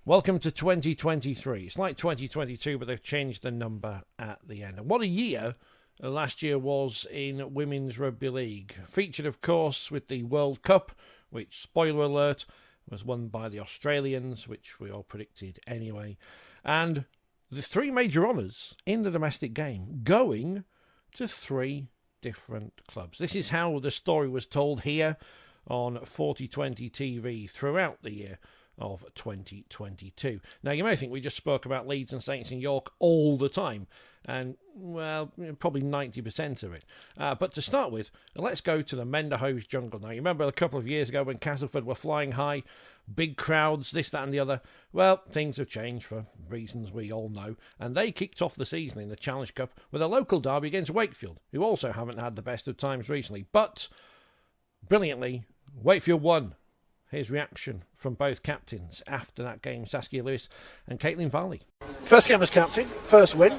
Welcome to 2023. It's like 2022, but they've changed the number at the end. And what a year last year was in Women's Rugby League. Featured, of course, with the World Cup, which, spoiler alert, was won by the Australians, which we all predicted anyway. And the three major honours in the domestic game going to three different clubs. This is how the story was told here on Forty20 TV throughout the year of 2022. Now, you may think we just spoke about Leeds and Saints in York all the time, and, well, probably 90% of it. But to start with, let's go to the Menderhose jungle. Now, you remember a couple of years ago when Castleford were flying high, big crowds, this, that and the other? Well, things have changed for reasons we all know, and they kicked off the season in the Challenge Cup with a local derby against Wakefield, who also haven't had the best of times recently. But, brilliantly, Wakefield won. Here's reaction from both captains after that game, Saskia Lewis and Caitlin Varley. First game as captain, first win.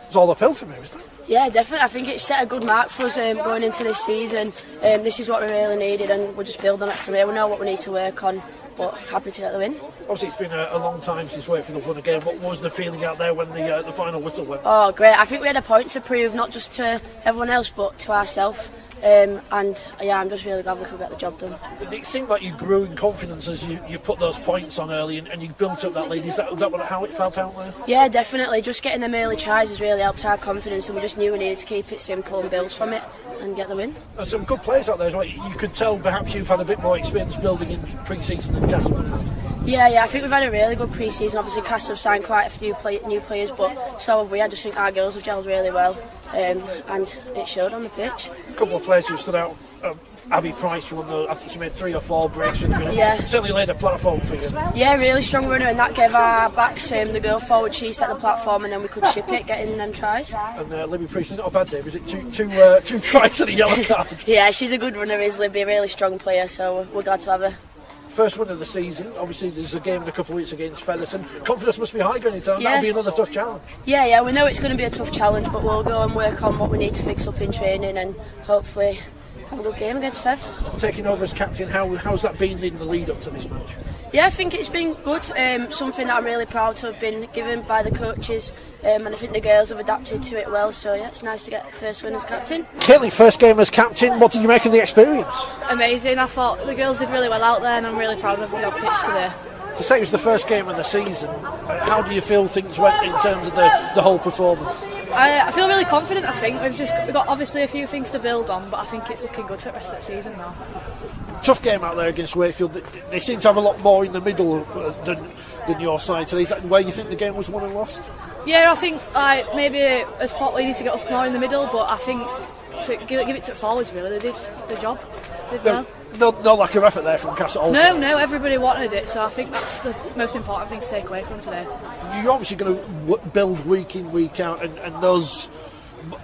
It's all uphill for me, wasn't it? Yeah, definitely. I think it set a good mark for us going into this season. This is what we really needed, and we'll just build on it from here. We know what we need to work on, but happy to get the win. Obviously, it's been a long time since Wakefield have won a game. What was the feeling out there when the final whistle went? Oh, great. I think we had a point to prove, not just to everyone else, but to ourselves. And yeah, I'm just really glad we could get the job done. It seemed like you grew in confidence as you put those points on early and you built up that lead. Is that how it felt out there? Yeah, definitely. Just getting them early tries has really helped our confidence, and we just knew we needed to keep it simple and build from it and get the win. There's some good players out there as well. You could tell perhaps you've had a bit more experience building in pre-season than Castle. Yeah, I think we've had a really good pre-season. Obviously, Castle have signed quite a few new players, but so have we. I just think our girls have gelled really well, and it showed on the pitch. A couple of players who stood out. Abby Price won I think she made 3 or 4 breaks. Yeah. Certainly laid a platform for you. Yeah, really strong runner, and that gave our backs the girl forward. She set the platform, and then we could ship it, getting them tries. And Libby Priest, not a bad day. Was it two tries and a yellow card? Yeah, she's a good runner, is Libby, a really strong player, so we're glad to have her. First win of the season. Obviously, there's a game in a couple of weeks against Featherstone. Confidence must be high going into that. That'll be another tough challenge. Yeah, we know it's going to be a tough challenge, but we'll go and work on what we need to fix up in training and hopefully have a good game against Fev. Taking over as captain, how's that been in the lead up to this match? Yeah, I think it's been good. Something that I'm really proud to have been given by the coaches, and I think the girls have adapted to it well. So yeah, it's nice to get the first win as captain. Caitlin, first game as captain. What did you make of the experience? Amazing. I thought the girls did really well out there, and I'm really proud of them on pitch today. To say it was the first game of the season, how do you feel things went in terms of the whole performance? I feel really confident. I think we've got obviously a few things to build on, but I think it's looking good for the rest of the season now. Tough game out there against Wakefield. They seem to have a lot more in the middle than your side today. Is that where you think the game was won and lost? Yeah, I think maybe as thought we need to get up more in the middle, but I think to give it to the forwards, really, they did the job. Did well. No lack of effort there from Castle. No, everybody wanted it, so I think that's the most important thing to take away from today. You're obviously going to build week in, week out, and those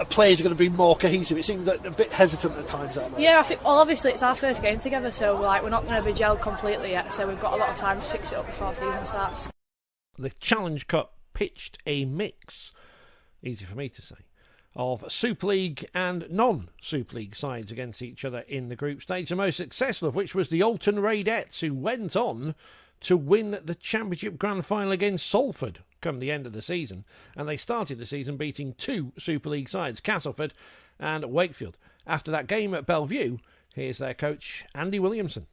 players are going to be more cohesive. It seems a bit hesitant at times out there. Yeah, I think, well, obviously it's our first game together, so we're not going to be gelled completely yet, so we've got a lot of time to fix it up before season starts. The Challenge Cup pitched a mix, easy for me to say, of Super League and non-Super League sides against each other in the group stage, the most successful of which was the Alton Raidettes, who went on to win the Championship Grand Final against Salford come the end of the season, and they started the season beating 2 Super League sides, Castleford and Wakefield. After that game at Bellevue, here's their coach, Andy Williamson.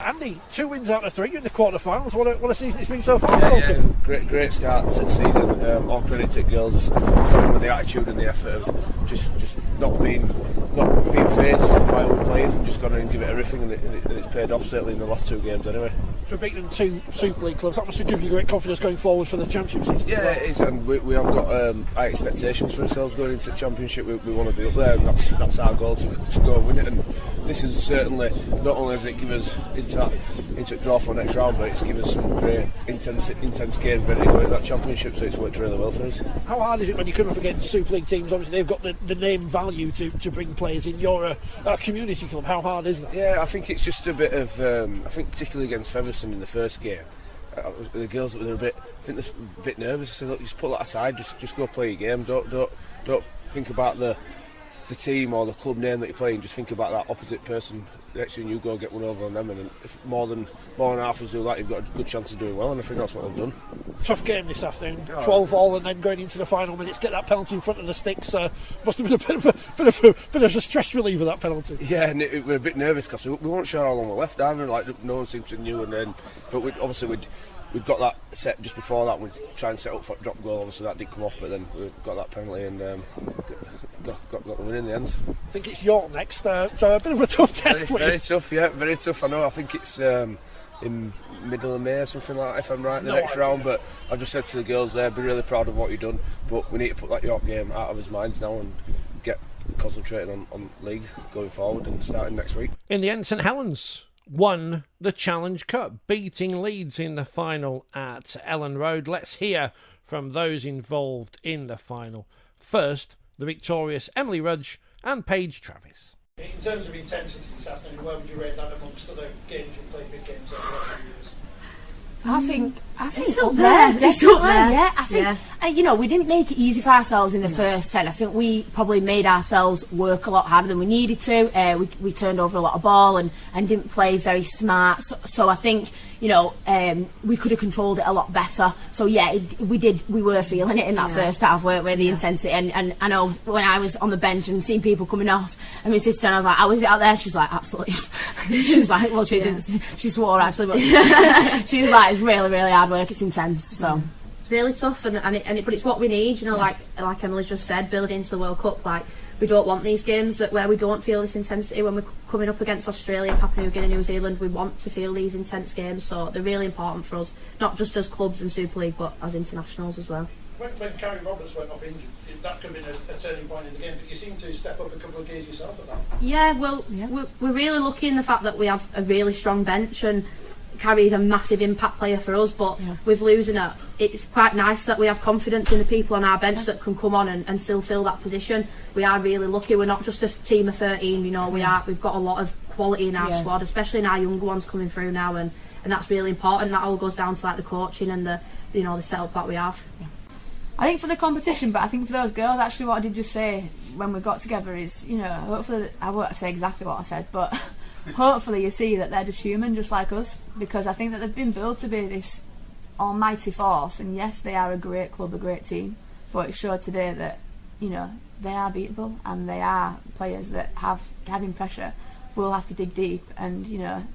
Andy, 2 wins out of 3 in the quarterfinals. What a season it's been so far. Yeah, great start to the season. All credit to girls with the attitude and the effort of just not being phased by what we're playing, and just gone in and give it everything, and it's paid off certainly in the last 2 games anyway. For beating 2 Super League clubs, that must give you great confidence going forward for the Championship season. Yeah, it is, and we have got high expectations for ourselves going into the Championship. We want to be up there, and that's our goal, to go and win it. And this is certainly, not only has it given us into draw for next round, but it's given us some great intense games ready to go in that Championship, so it's worked really well for us. How hard is it when you come up against Super League teams? Obviously they've got the name value to bring players in. You're a community club. How hard is that? Yeah, I think it's just a bit of I think particularly against Featherstone in the first game, the girls were a bit nervous. I said, look, just put that aside, just go play your game, don't think about the the team or the club name that you're playing, just think about that opposite person next to you and you go get one over on them, and if more than half us do that, you've got a good chance of doing well, and I think that's what they've done. Tough game this afternoon, 12-all, and then going into the final minutes, get that penalty in front of the sticks. Must have been a bit of a stress reliever, that penalty. Yeah, and we're a bit nervous because we weren't sure how long we left either. Like, no one seemed to knew, and then but we'd got that set just before that. We'd try and set up for a drop goal. Obviously that didn't come off, but then we got that penalty and got the win in the end. I think it's York next, so a bit of a tough test. Very tough, yeah, very tough. I know. I think it's in middle of May or something like that, if I'm right, the next round. But I've just said to the girls there, be really proud of what you've done. But we need to put that York game out of his minds now and get concentrating on league going forward and starting next week. In the end, St Helens won the Challenge Cup, beating Leeds in the final at Ellen Road. Let's hear from those involved in the final. First, the victorious Emily Rudge and Paige Travis. In terms of intensity this afternoon, where would you rate that amongst other games you've played, big games over the last few years? I think it's up there. Definitely, yeah. I think, we didn't make it easy for ourselves in the first 10. I think we probably made ourselves work a lot harder than we needed to. We turned over a lot of ball and didn't play very smart. So I think, we could have controlled it a lot better. So yeah, we were feeling it in that first half, weren't we? The intensity. And I know when I was on the bench and seeing people coming off, and my sister, and I was like, how is it out there? She's like, absolutely. She's like, well, she didn't. She swore actually, but she was like, it's really, really hard work. It's intense. So it's really tough, but it's what we need. Like Emily just said, building into the World Cup. Like, we don't want these games where we don't feel this intensity when we're coming up against Australia, Papua New Guinea, New Zealand. We want to feel these intense games, so they're really important for us, not just as clubs and Super League, but as internationals as well. When Carrie Roberts went off injured, that could have been a turning point in the game, but you seem to step up a couple of gears yourself at that. Yeah, well, we're really lucky in the fact that we have a really strong bench, and Carrie's a massive impact player for us, but with losing her, it's quite nice that we have confidence in the people on our bench that can come on and still fill that position. We are really lucky. We're not just a team of 13, we've got a lot of quality in our squad, especially in our younger ones coming through now, and that's really important. That all goes down to like the coaching and the setup that we have. I think for the competition, but I think for those girls, actually what I did just say when we got together is, hopefully, I won't say exactly what I said, but hopefully you see that they're just human, just like us, because I think that they've been built to be this almighty force, and yes, they are a great club, a great team, but it showed today that, they are beatable, and they are players that having pressure will have to dig deep, and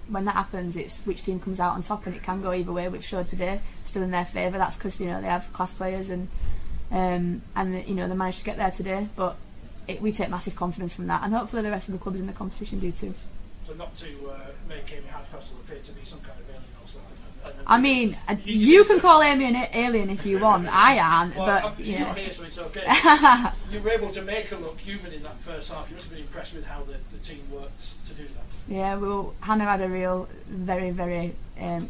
when that happens, it's which team comes out on top, and it can go either way, which showed today still in their favour. That's because they have class players and they managed to get there today, but we take massive confidence from that, and hopefully the rest of the clubs in the competition do too. So not to make Amy Hardcastle appear to be some kind of alien or something. I mean, you can call Amy an alien if you want. I aren't, well, but she's not here, so it's okay. You were able to make her look human in that first half. You must have been impressed with how the team worked to do that. Yeah, well, Hannah had a real, very, very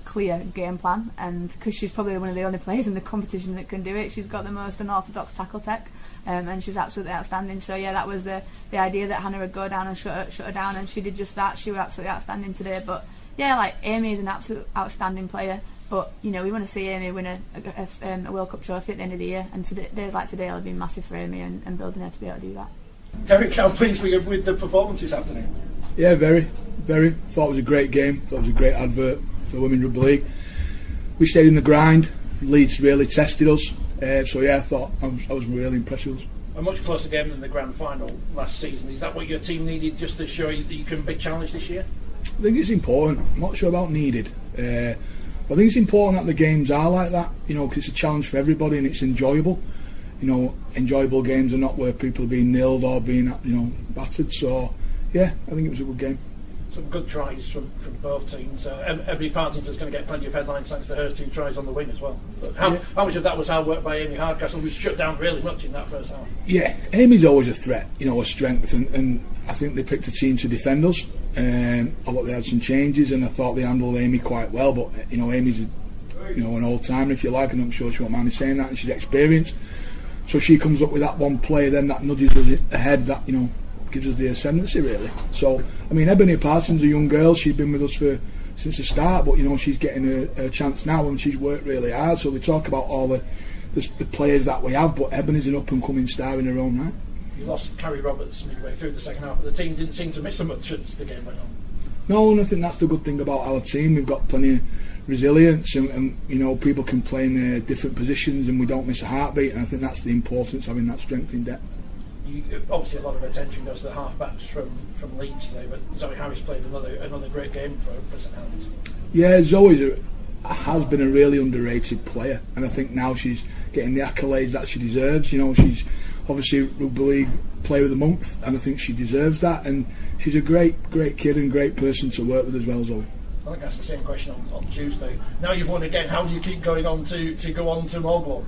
clear game plan, and because she's probably one of the only players in the competition that can do it, she's got the most unorthodox tackle tech, and she's absolutely outstanding. So yeah, that was the idea, that Hannah would go down and shut her down, and she did just that. She was absolutely outstanding today. But yeah, like, Amy is an absolute outstanding player, but we want to see Amy win a World Cup trophy at the end of the year, and days like today will be massive for Amy, and building her to be able to do that. Derek, how pleased were you with the performance this afternoon? Yeah, very. Thought it was a great game. Thought it was a great advert for Women's Rugby League. We stayed in the grind. Leeds really tested us. So yeah, I thought I was really impressed with us. A much closer game than the grand final last season. Is that what your team needed, just to show you that you can be challenged this year? I think it's important. I'm not sure about needed. But I think it's important that the games are like that, because it's a challenge for everybody and it's enjoyable. Enjoyable games are not where people are being nilled or being, battered. So yeah, I think it was a good game. Some good tries from both teams. Emily Partington's going to get plenty of headlines thanks to her 2 tries on the wing as well. But how much of that was hard work by Amy Hardcastle, who was shut down really much in that first half? Yeah, Amy's always a threat, a strength, and I think they picked a team to defend us. I thought they had some changes, and I thought they handled Amy quite well. But Amy's an old timer, if you like, and I'm sure she won't mind me saying that, and she's experienced. So she comes up with that one play then that nudges us ahead, that gives us the ascendancy really. So I mean, Ebony Parsons, a young girl, she's been with us since the start, but she's getting a chance now, and she's worked really hard. So we talk about all the players that we have, but Ebony's an up and coming star in her own right. You lost Carrie Roberts midway through the second half, but the team didn't seem to miss so much as the game went on. No, and I think that's the good thing about our team. We've got plenty of resilience, and people can play in their different positions, and we don't miss a heartbeat. And I think that's the importance of having that strength in depth. Obviously, a lot of attention goes to the half-backs from Leeds today, but Zoe Harris played another great game for St Helens. Yeah, Zoe has been a really underrated player, and I think now she's getting the accolades that she deserves. She's obviously Rugby League Player of the Month, and I think she deserves that. And she's a great kid and great person to work with as well, Zoe. I think that's the same question on Tuesday. Now you've won again, how do you keep going on to go on to more glory?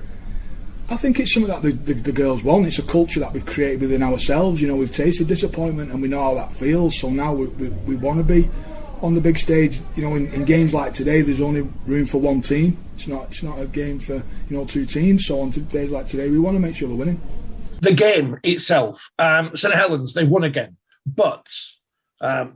I think it's something that the girls want. It's a culture that we've created within ourselves. We've tasted disappointment and we know how that feels. So now we want to be on the big stage. In games like today, there's only room for one team. It's not a game for two teams. So on days like today, we want to make sure we're winning. The game itself, St Helens, they've won again, but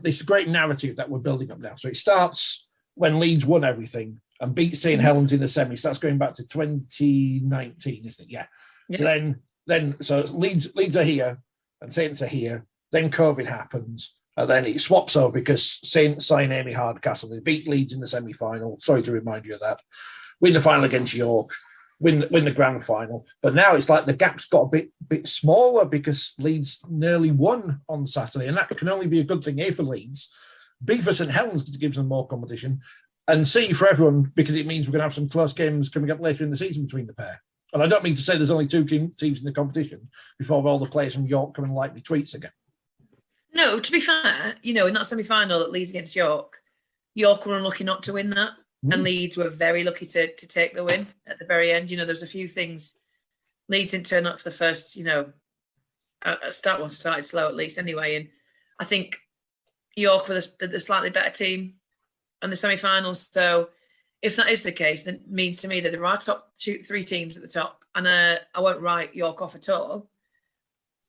this great narrative that we're building up now. So it starts when Leeds won everything and beat St Helens in the semi. So that's going back to 2019, isn't it? Yeah. So then Leeds are here and Saints are here. Then COVID happens, and then it swaps over because Saints sign Amy Hardcastle. They beat Leeds in the semi-final. Sorry to remind you of that. Win the final against York. Win the grand final. But now it's like the gap's got a bit smaller because Leeds nearly won on Saturday, and that can only be a good thing, A, for Leeds, B, for St Helens because it gives them more competition, and C, for everyone because it means we're going to have some close games coming up later in the season between the pair. And I don't mean to say there's only two teams in the competition before all the players from York come and like me tweets again. No, to be fair, in that semi-final that Leeds against York were unlucky not to win that. And Leeds were very lucky to take the win at the very end. There was a few things. Leeds didn't turn up for the first, started slow at least anyway. And I think York were the slightly better team in the semi-finals. So if that is the case, then it means to me that there are top three teams at the top. And I won't write York off at all.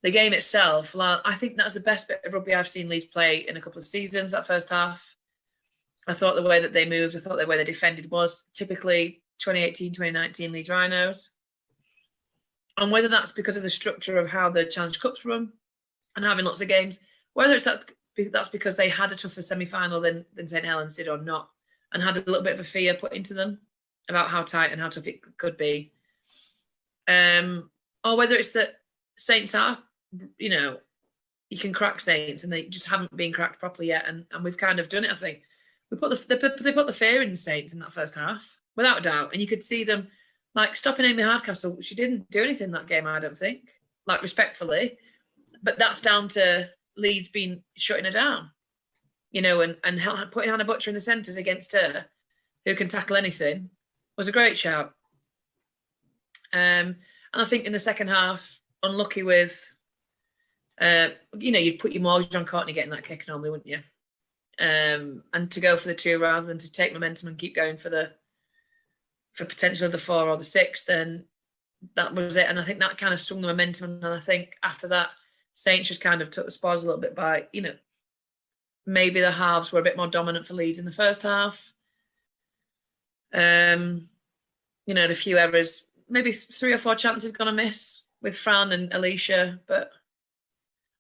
The game itself, I think that's the best bit of rugby I've seen Leeds play in a couple of seasons, that first half. I thought the way that they moved, I thought the way they defended was typically 2018, 2019 Leeds Rhinos. And whether that's because of the structure of how the Challenge Cup's run and having lots of games, whether that's because they had a tougher semi-final than St Helens did or not, and had a little bit of a fear put into them about how tight and how tough it could be. Or whether it's that Saints are, you can crack Saints and they just haven't been cracked properly yet. And we've kind of done it, I think. They put the fear in the Saints in that first half, without a doubt. And you could see them, stopping Amy Hardcastle. She didn't do anything that game, I don't think, respectfully. But that's down to Leeds shutting her down, and putting Hannah Butcher in the centres against her, who can tackle anything, was a great shout. And I think in the second half, unlucky with, you'd put your mortgage on Courtney getting that kick normally, wouldn't you? And to go for the two rather than to take momentum and keep going for potential of the 4 or the 6, then that was it. And I think that kind of swung the momentum. And I think after that, Saints just kind of took the spoils a little bit by, maybe the halves were a bit more dominant for Leeds in the first half. A few errors, maybe 3 or 4 chances gone amiss with Fran and Alicia, but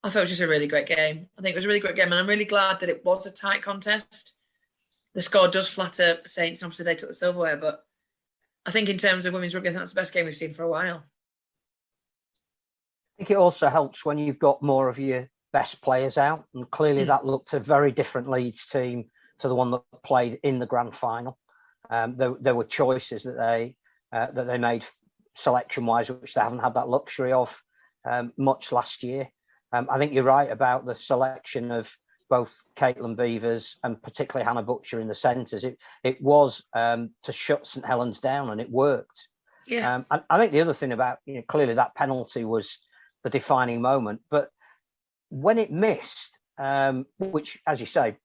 I thought it was just a really great game. I think it was a really great game, and I'm really glad that it was a tight contest. The score does flatter Saints, and obviously they took the silverware, but I think in terms of women's rugby, I think that's the best game we've seen for a while. I think it also helps when you've got more of your best players out, and clearly that looked a very different Leeds team to the one that played in the grand final. There were choices that they made selection-wise, which they haven't had that luxury of much last year. I think you're right about the selection of both Caitlin Beavers and particularly Hannah Butcher in the centres. It was to shut St Helens down, and it worked. Yeah. I think the other thing about, clearly that penalty was the defining moment, but when it missed, which, as you say,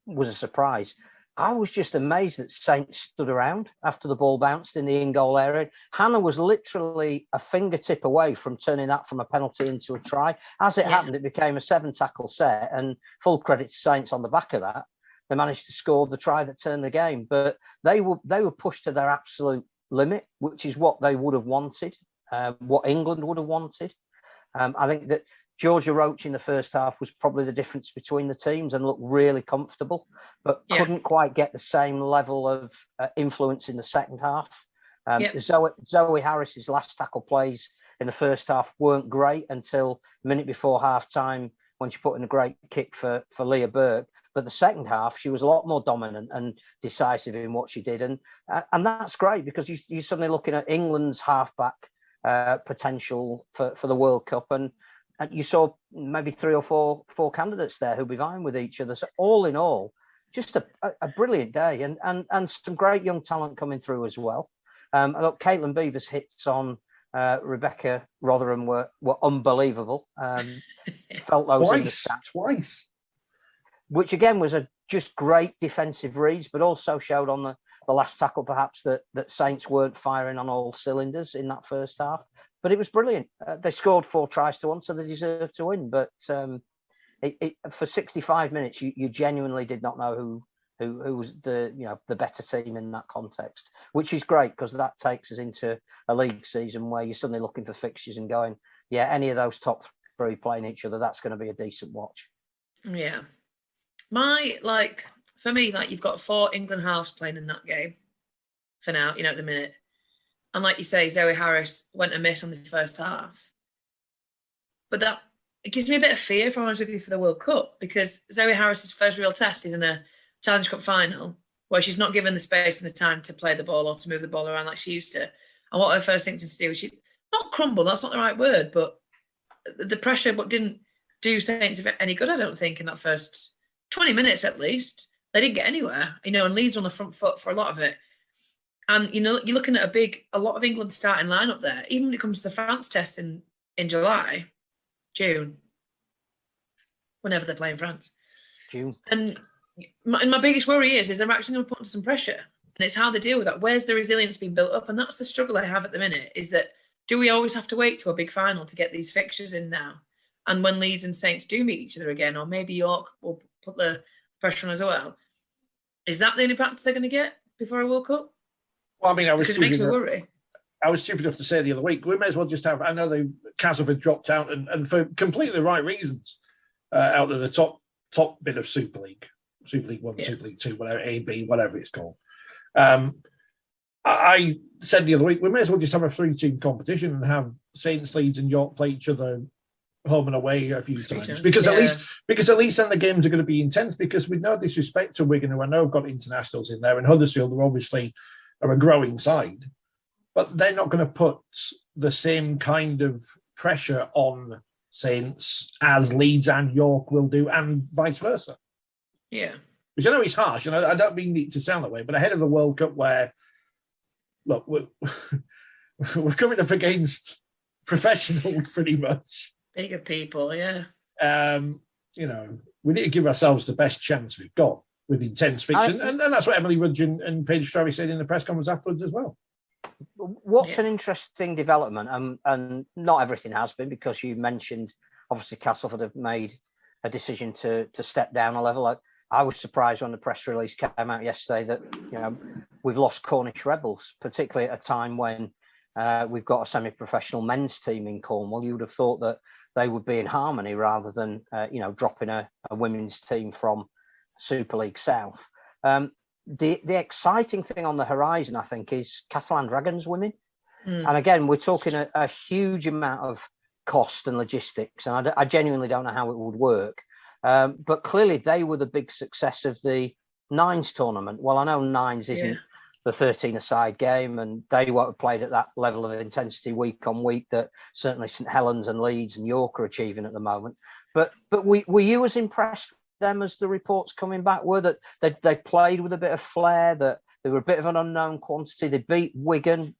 was a surprise, I was just amazed that Saints stood around after the ball bounced in the in-goal area. Hannah was literally a fingertip away from turning that from a penalty into a try. As it happened, it became a 7-tackle set, and full credit to Saints on the back of that. They managed to score the try that turned the game, but they were pushed to their absolute limit, which is what they would have wanted, what England would have wanted. I think that Georgia Roach in the first half was probably the difference between the teams and looked really comfortable, but couldn't quite get the same level of influence in the second half. Zoe Harris's last tackle plays in the first half weren't great until a minute before half time when she put in a great kick for Leah Burke. But the second half, she was a lot more dominant and decisive in what she did. And that's great because you're suddenly looking at England's halfback potential for the World Cup. And you saw maybe 3 or 4 candidates there who'll be vying with each other. So all in all, just a brilliant day and some great young talent coming through as well. Look, Caitlin Beaver's hits on Rebecca Rotherham were unbelievable. Felt those in the stats. Twice. Which again was just great defensive reads, but also showed on the last tackle perhaps that Saints weren't firing on all cylinders in that first half. But it was brilliant. They scored 4 tries to 1, so they deserved to win. But for 65 minutes, you genuinely did not know who was the better team in that context, which is great because that takes us into a league season where you're suddenly looking for fixtures and going, yeah, any of those top 3 playing each other, that's going to be a decent watch. Yeah. For me, you've got 4 England halves playing in that game for now, at the minute. And like you say, Zoe Harris went amiss on the first half. But it gives me a bit of fear, if I'm honest with you, for the World Cup, because Zoe Harris's first real test is in a Challenge Cup final where she's not given the space and the time to play the ball or to move the ball around like she used to. And what her first thing to do was she not crumble, that's not the right word, but the pressure didn't do Saints any good, I don't think, in that first 20 minutes at least. They didn't get anywhere, and Leeds on the front foot for a lot of it. And, you're looking at a lot of England starting lineup there, even when it comes to the France test in June, whenever they're playing France. June. And my biggest worry is they're actually going to put under some pressure. And it's how they deal with that. Where's the resilience being built up? And that's the struggle I have at the minute, is that do we always have to wait to a big final to get these fixtures in now? And when Leeds and Saints do meet each other again, or maybe York will put the pressure on as well, is that the only practice they're going to get before a World Cup? Well, I mean, because it makes me worry. I was stupid enough to say the other week, we may as well just have, I know Castleford dropped out and for completely the right reasons, out of the top bit of Super League 1, Super League 2, whatever, A, B, whatever it's called. I said the other week, we may as well just have a 3-team competition and have Saints, Leeds and York play each other home and away a few times, because at least then the games are going to be intense, because with no disrespect to Wigan, who I know have got internationals in there, and Huddersfield are obviously a growing side, but they're not going to put the same kind of pressure on Saints as Leeds and York will do, and vice versa. Yeah. Which I know is harsh, and I don't mean it to sound that way, but ahead of the World Cup where, look, we're coming up against professionals pretty much. Bigger people, yeah. We need to give ourselves the best chance we've got with intense fiction. And that's what Emily Rudge and Paige Travis said in the press conference afterwards as well. What's an interesting development, and not everything has been, because you mentioned, obviously, Castleford have made a decision to step down a level. I was surprised when the press release came out yesterday that, we've lost Cornish Rebels, particularly at a time when we've got a semi-professional men's team in Cornwall. You would have thought that they would be in harmony rather than, dropping a women's team from Super League South. The exciting thing on the horizon, I think, is Catalan Dragons women. And again, we're talking a huge amount of cost and logistics, and I genuinely don't know how it would work. But clearly they were the big success of the Nines tournament. Well, I know Nines isn't the 13-a-side game, and they won't have played at that level of intensity week on week that certainly St Helens and Leeds and York are achieving at the moment. But were you as impressed with them as the reports coming back were, that they played with a bit of flair, that they were a bit of an unknown quantity? They beat Wigan,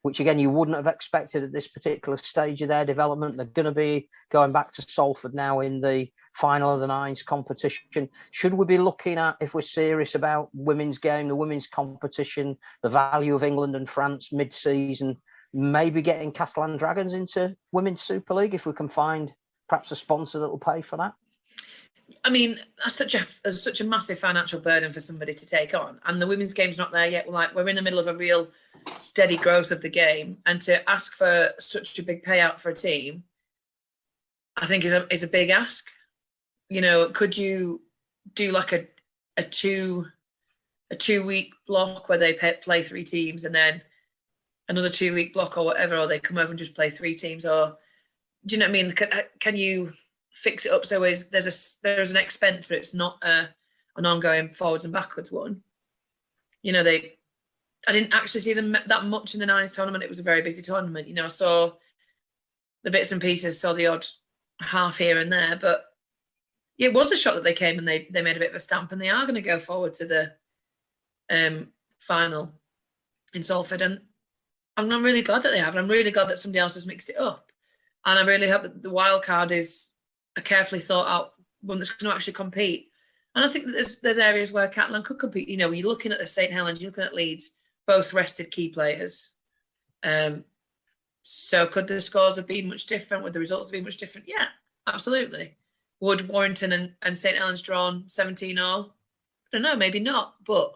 which again you wouldn't have expected at this particular stage of their development. They're going to be going back to Salford now in the final of the Nines competition. Should we be looking at, if we're serious about women's game, the women's competition, the value of England and France mid-season, maybe getting Catalan Dragons into Women's Super League if we can find perhaps a sponsor that will pay for that? I mean, that's such a massive financial burden for somebody to take on, and the women's game's not there yet. We're in the middle of a real steady growth of the game, and to ask for such a big payout for a team, I think is a big ask. Could you do like a 2-week block where they play 3 teams and then another 2-week block or whatever, or they come over and just play 3 teams? Or do you know what I mean? Can you fix it up so there's an expense, but it's not an ongoing forwards and backwards one? I didn't actually see them that much in the Nines tournament. It was a very busy tournament. I saw the bits and pieces, saw the odd half here and there, but it was a shot that they came and they made a bit of a stamp, and they are going to go forward to the final in Salford. And I'm really glad that they have, and I'm really glad that somebody else has mixed it up. And I really hope that the wild card is a carefully thought out one that's going to actually compete. And I think that there's areas where Catalan could compete. You're looking at the St Helens, you're looking at Leeds, both rested key players. So could the scores have been much different? Would the results have been much different? Yeah, absolutely. Would Warrington and St Helens drawn 17-0? I don't know, maybe not. But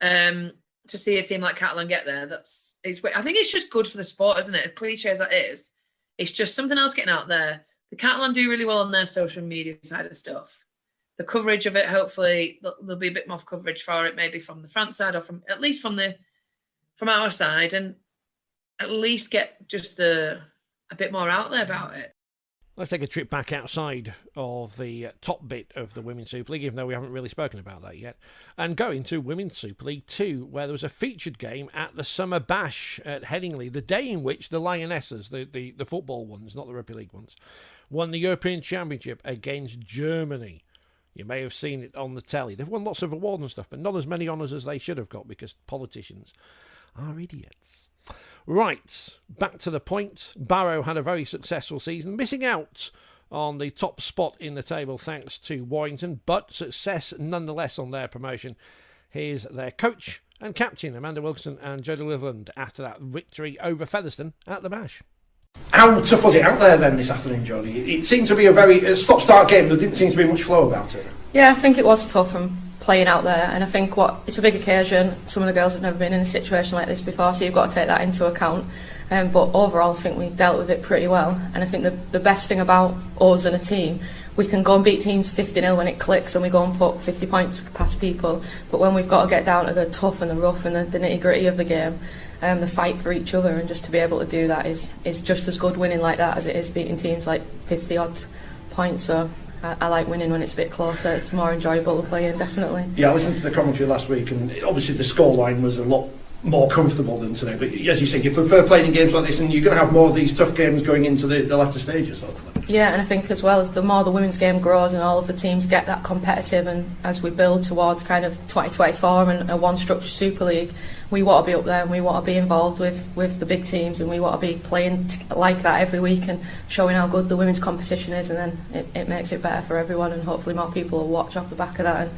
to see a team like Catalan get there, I think it's just good for the sport, isn't it? As cliche as that is, it's just something else getting out there. The Catalan do really well on their social media side of stuff. The coverage of it, hopefully, there'll be a bit more coverage for it, maybe from the France side or at least from our side, and at least get just a bit more out there about it. Let's take a trip back outside of the top bit of the Women's Super League, even though we haven't really spoken about that yet, and go into Women's Super League 2, where there was a featured game at the Summer Bash at Headingley, the day in which the Lionesses, the football ones, not the Rugby League ones, won the European Championship against Germany. You may have seen it on the telly. They've won lots of awards and stuff, but not as many honours as they should have got because politicians are idiots. Right, back to the point. Barrow had a very successful season, missing out on the top spot in the table thanks to Warrington, but success nonetheless on their promotion. Here's their coach and captain, Amanda Wilkinson and Jodie Litherland, after that victory over Featherstone at the Bash. How tough was it out there then this afternoon, Jodie? It seemed to be a very stop-start game. There didn't seem to be much flow about it. Yeah, I think it was tough from playing out there, and I think it's a big occasion. Some of the girls have never been in a situation like this before, so you've got to take that into account. But overall, I think we dealt with it pretty well. And I think the best thing about us and a team, we can go and beat teams 50-0 when it clicks and we go and put 50 points past people. But when we've got to get down to the tough and the rough and the nitty-gritty of the game, the fight for each other, and just to be able to do that is just as good winning like that as it is beating teams like 50-odd points. So I like winning when it's a bit closer. It's more enjoyable to play in, definitely. Yeah, I listened to the commentary last week, and obviously the scoreline was a lot more comfortable than today. But as you said, you prefer playing in games like this, and you're going to have more of these tough games going into the latter stages, hopefully. Yeah, and I think as well as the more the women's game grows and all of the teams get that competitive, and as we build towards kind of 2024 and a one-structure Super League, we want to be up there and we want to be involved with the big teams, and we want to be playing like that every week and showing how good the women's competition is, and then it makes it better for everyone, and hopefully more people will watch off the back of that,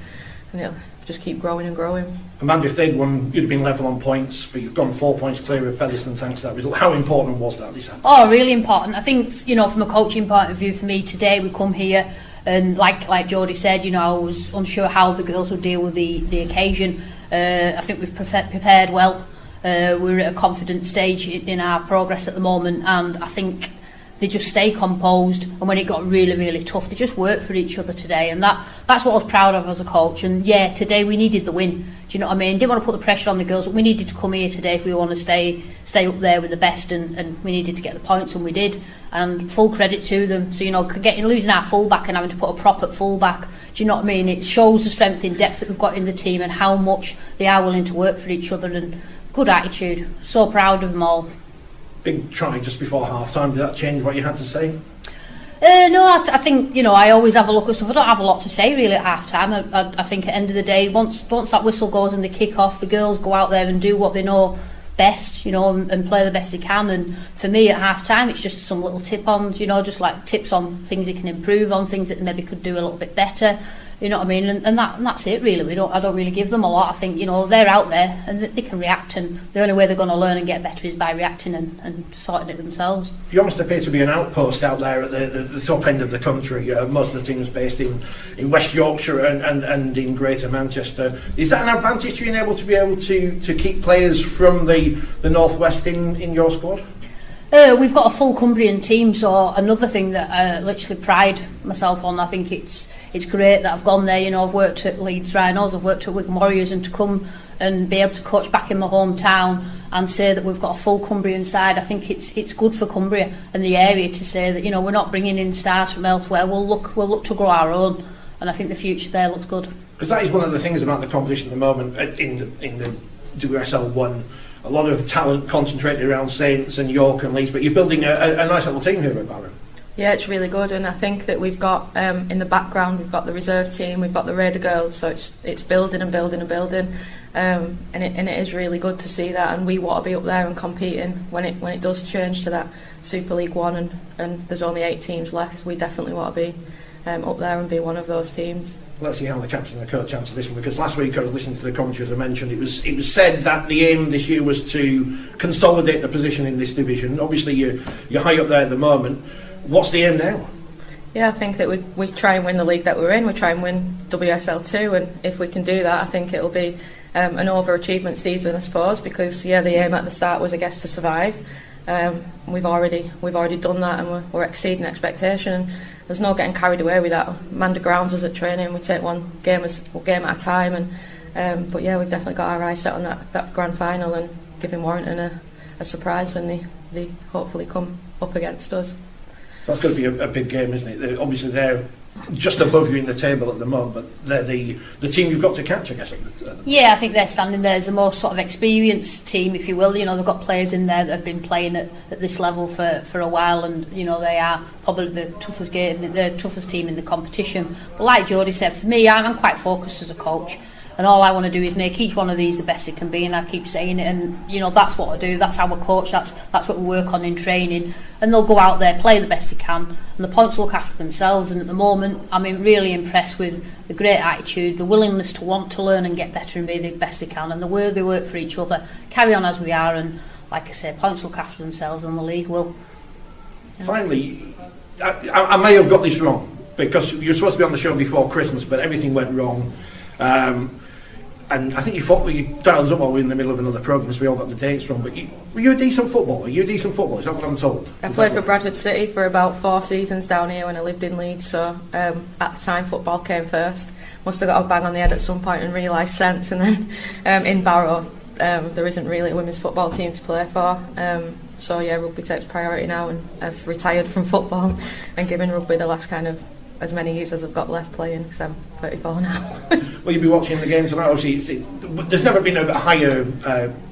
and it'll just keep growing and growing. Amanda, if they'd won, you'd have been level on points, but you've gone 4 points clear of Featherstone thanks to that result. How important was that this afternoon? Oh, really important. I think, from a coaching point of view, for me today, we come here and like Jodie said, I was unsure how the girls would deal with the occasion. I think we've prepared well. We're at a confident stage in our progress at the moment, and I think they just stay composed, and when it got really, really tough, they just worked for each other today, and that's what I was proud of as a coach. And yeah, today we needed the win. Do you know what I mean? Didn't want to put the pressure on the girls, but we needed to come here today if we want to stay up there with the best, and we needed to get the points, and we did. And full credit to them. So losing our fullback and having to put a prop at fullback, do you know what I mean? It shows the strength in depth that we've got in the team and how much they are willing to work for each other, and good attitude. So proud of them all. Big try just before half-time. Did that change what you had to say? No, I think, I always have a look at stuff. I don't have a lot to say really at half-time. I think at the end of the day, once that whistle goes and the kick-off, the girls go out there and do what they know best, and play the best they can. And for me at half-time, it's just some little tip on, just like tips on things they can improve on, things that they maybe could do a little bit better. You know what I mean? And that's it really. I don't really give them a lot. I think, they're out there and they can react, and the only way they're going to learn and get better is by reacting and sorting it themselves. You almost appear to be an outpost out there at the top end of the country. Most of the teams based in West Yorkshire and in Greater Manchester. Is that an advantage to being able to keep players from the North West in your squad? We've got a full Cumbrian team, so another thing that I literally pride myself on. I think it's great that I've gone there. You know, I've worked at Leeds Rhinos, I've worked at Wigan Warriors, and to come and be able to coach back in my hometown and say that we've got a full Cumbrian side, I think it's good for Cumbria and the area to say that, you know, we're not bringing in stars from elsewhere. We'll look to grow our own, and I think the future there looks good. Because that is one of the things about the competition at the moment in the WSL 1. A lot of talent concentrated around Saints and York and Leeds, but you're building a nice little team here at Barrow. Yeah, it's really good, and I think that we've got in the background, we've got the reserve team, we've got the Raider girls, so it's building and building and building, and it is really good to see that, and we want to be up there and competing when it does change to that Super League 1, and there's only 8 teams left. We definitely want to be up there and be one of those teams. Let's see how the captain and the coach answer this one, because last week I was listening to the commentary, as I mentioned. It was said that the aim this year was to consolidate the position in this division. Obviously you're high up there at the moment. What's the aim now? Yeah, I think that we try and win the league that we're in. We try and win WSL 2, and if we can do that, I think it'll be an overachievement season, I suppose, because the aim at the start was, I guess, to survive. We've already done that, and we're exceeding expectation. And there's no getting carried away with that. Amanda grounds us at training. We take one game at a time, but yeah, we've definitely got our eyes set on that grand final and giving Warrington a surprise when they hopefully come up against us. That's going to be a big game, isn't it? Obviously, they're just above you in the table at the moment, but they're the team you've got to catch, I guess. Yeah, I think they're standing there as a more sort of experienced team, if you will. You know, they've got players in there that have been playing at this level for a while, and you know they are probably the toughest team in the competition. But like Jodie said, for me, I'm quite focused as a coach. And all I want to do is make each one of these the best it can be, and I keep saying it, and you know that's what I do. That's how I coach. That's what we work on in training. And they'll go out there, play the best they can, and the points will look after themselves. And at the moment, I'm really impressed with the great attitude, the willingness to want to learn and get better and be the best they can, and the way they work for each other. Carry on as we are, and like I say, points will look after themselves, and the league will. Finally, I may have got this wrong, because you were supposed to be on the show before Christmas, but everything went wrong. And I think you dialed us up while we were in the middle of another programme, so we all got the dates wrong. But were you a decent footballer? Is that what I'm told? I played for Bradford City for about 4 seasons down here when I lived in Leeds, so at the time football came first. Must have got a bang on the head at some point and realised sense, and then in Barrow there isn't really a women's football team to play for. So yeah, rugby takes priority now, and I've retired from football and given rugby the last kind of as many years as I've got left playing, because I'm 34 now. Well, you'll be watching the games tonight. Obviously, there's never been a higher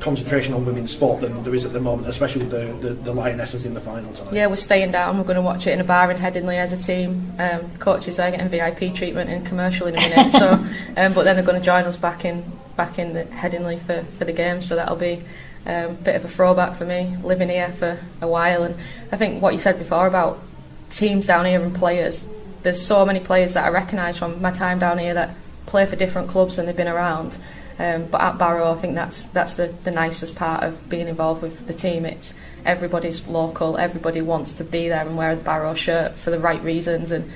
concentration on women's sport than there is at the moment, especially with the Lionesses in the final tonight. Yeah, we're staying down. We're going to watch it in a bar in Headingley as a team. The coaches there getting VIP treatment in commercial in a minute. So, but then they're going to join us back in the Headingley for the game. So that'll be a bit of a throwback for me, living here for a while. And I think what you said before about teams down here and players. There's so many players that I recognise from my time down here that play for different clubs and they've been around. But at Barrow, I think that's the nicest part of being involved with the team. It's everybody's local, everybody wants to be there and wear the Barrow shirt for the right reasons. And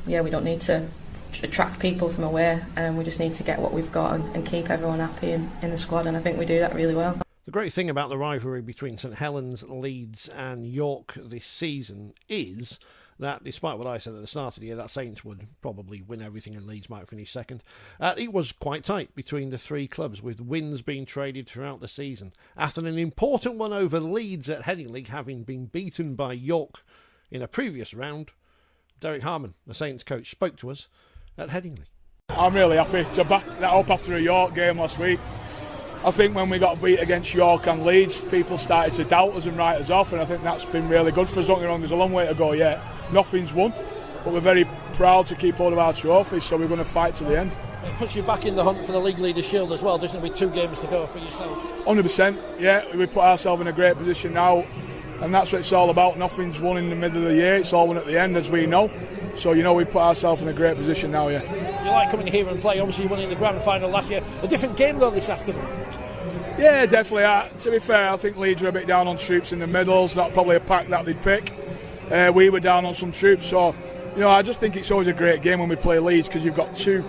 yeah, we don't need to attract people from away. We just need to get what we've got and keep everyone happy in the squad. And I think we do that really well. The great thing about the rivalry between St Helens, Leeds and York this season is that, despite what I said at the start of the year, that Saints would probably win everything and Leeds might finish second, it was quite tight between the 3 clubs, with wins being traded throughout the season. After an important one over Leeds at Headingley, having been beaten by York in a previous round, Derek Harmon, the Saints coach, spoke to us at Headingley. I'm really happy to back that up after a York game last week. I think when we got beat against York and Leeds, people started to doubt us and write us off, and I think that's been really good for us. Don't get me wrong, there's a long way to go yet. Nothing's won, but we're very proud to keep hold of our trophies, so we're going to fight to the end. It puts you back in the hunt for the League Leaders Shield as well, doesn't it, with 2 games to go for yourself? 100%, yeah. We put ourselves in a great position now, and that's what it's all about. Nothing's won in the middle of the year, it's all won at the end, as we know. So, you know, we've put ourselves in a great position now, yeah. You like coming here and play? Obviously you won in the grand final last year. A different game though this afternoon. Yeah, definitely. To be fair, I think Leeds were a bit down on troops in the middles. That's probably a pack that they'd pick. We were down on some troops, so you know, I just think it's always a great game when we play Leeds, because you've got two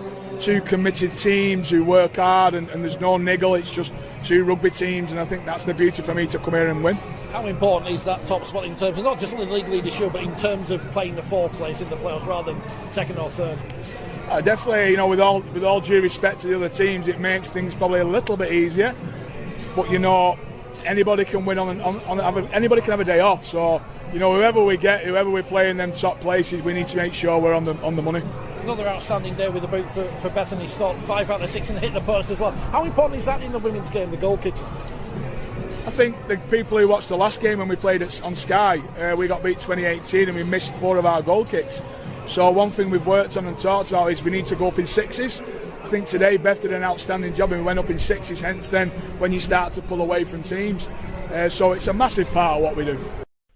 committed teams who work hard, and there's no niggle. It's just 2 rugby teams, and I think that's the beauty for me to come here and win. How important is that top spot in terms of not just the league leadership, but in terms of playing the 4th place in the playoffs rather than 2nd or 3rd? Definitely, you know, with all due respect to the other teams, it makes things probably a little bit easier. But you know, anybody can win anybody can have a day off. So you know, whoever we play in them top places, we need to make sure we're on the money. Another outstanding day with the boot for Bethany Stott, 5 out of 6 and hit the post as well. How important is that in the women's game, the goal kicking? I think the people who watched the last game when we played it on Sky, we got beat 2018 and we missed 4 of our goal kicks. So one thing we've worked on and talked about is we need to go up in 6s. I think today Beth did an outstanding job and we went up in 6s, hence then when you start to pull away from teams. So it's a massive part of what we do.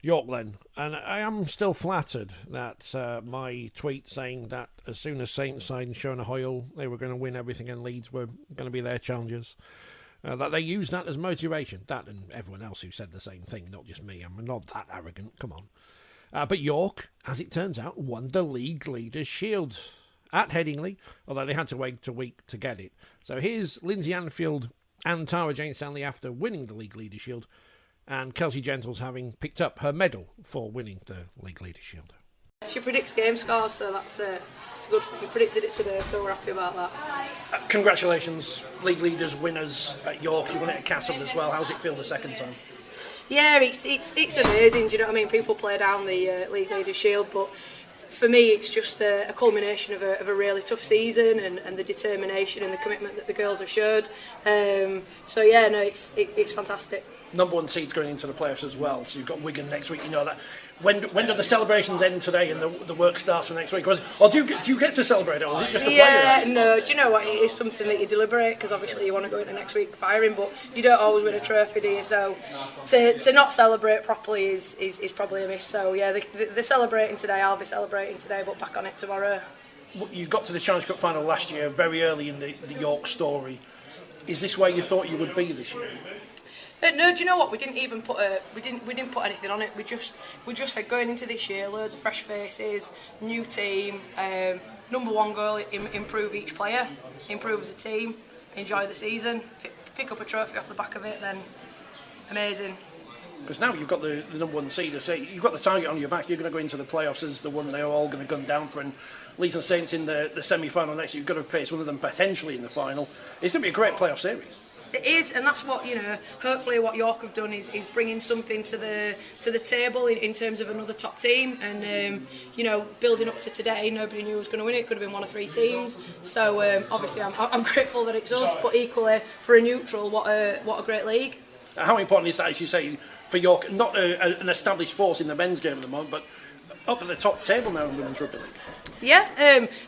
York then, and I am still flattered that my tweet saying that as soon as Saints signed Shona Hoyle, they were going to win everything and Leeds were going to be their challengers. That they used that as motivation. That and everyone else who said the same thing, not just me. I'm not that arrogant, come on. But York, as it turns out, won the League Leaders' Shield at Headingley, although they had to wait a week to get it. So here's Lindsay Anfield and Tara Jane Stanley after winning the League Leaders' Shield, and Kelsey Gentles having picked up her medal for winning the League Leaders' Shield. She predicts game scores, so that's it's good. We predicted it today, so we're happy about that. Congratulations, League Leaders winners at York. You won it at Castle as well. How's it feel the second time? Yeah, it's amazing. Do you know what I mean? People play down the League Leaders' Shield, but for me, it's just a culmination of a really tough season and the determination and the commitment that the girls have showed. So yeah, no, it's fantastic. Number 1 seeds going into the playoffs as well. So you've got Wigan next week. You know that. When do the celebrations end today and the work starts for next week? Or do you get to celebrate, or is it just a yeah, no. Do you know what? It is something that you deliberate because obviously you want to go into next week firing, but you don't always win a trophy, do you? So to not celebrate properly is probably a miss. So yeah, they're celebrating today. I'll be celebrating today, but back on it tomorrow. You got to the Challenge Cup final last year, very early in the York story. Is this where you thought you would be this year? No, do you know what? We didn't even put we didn't put anything on it. We just said going into this year, loads of fresh faces, new team. Number 1 goal: improve each player, improve as a team, enjoy the season, pick up a trophy off the back of it. Then amazing. Because now you've got the number 1 seed. So you've got the target on your back. You're going to go into the playoffs as the one they're all going to gun down for. And Leeds and Saints in the semi-final next year. You've got to face one of them potentially in the final. It's going to be a great playoff series. It is, and that's what, you know, hopefully what York have done is bringing something to the table in terms of another top team, and you know, building up to today, nobody knew who was going to win it. It could have been one of 3 teams, so obviously I'm grateful that it's us, but equally for a neutral, what a great league. How important is that, as you say, for York, not an established force in the men's game at the moment, but up at the top table now in Women's Rugby League? Yeah,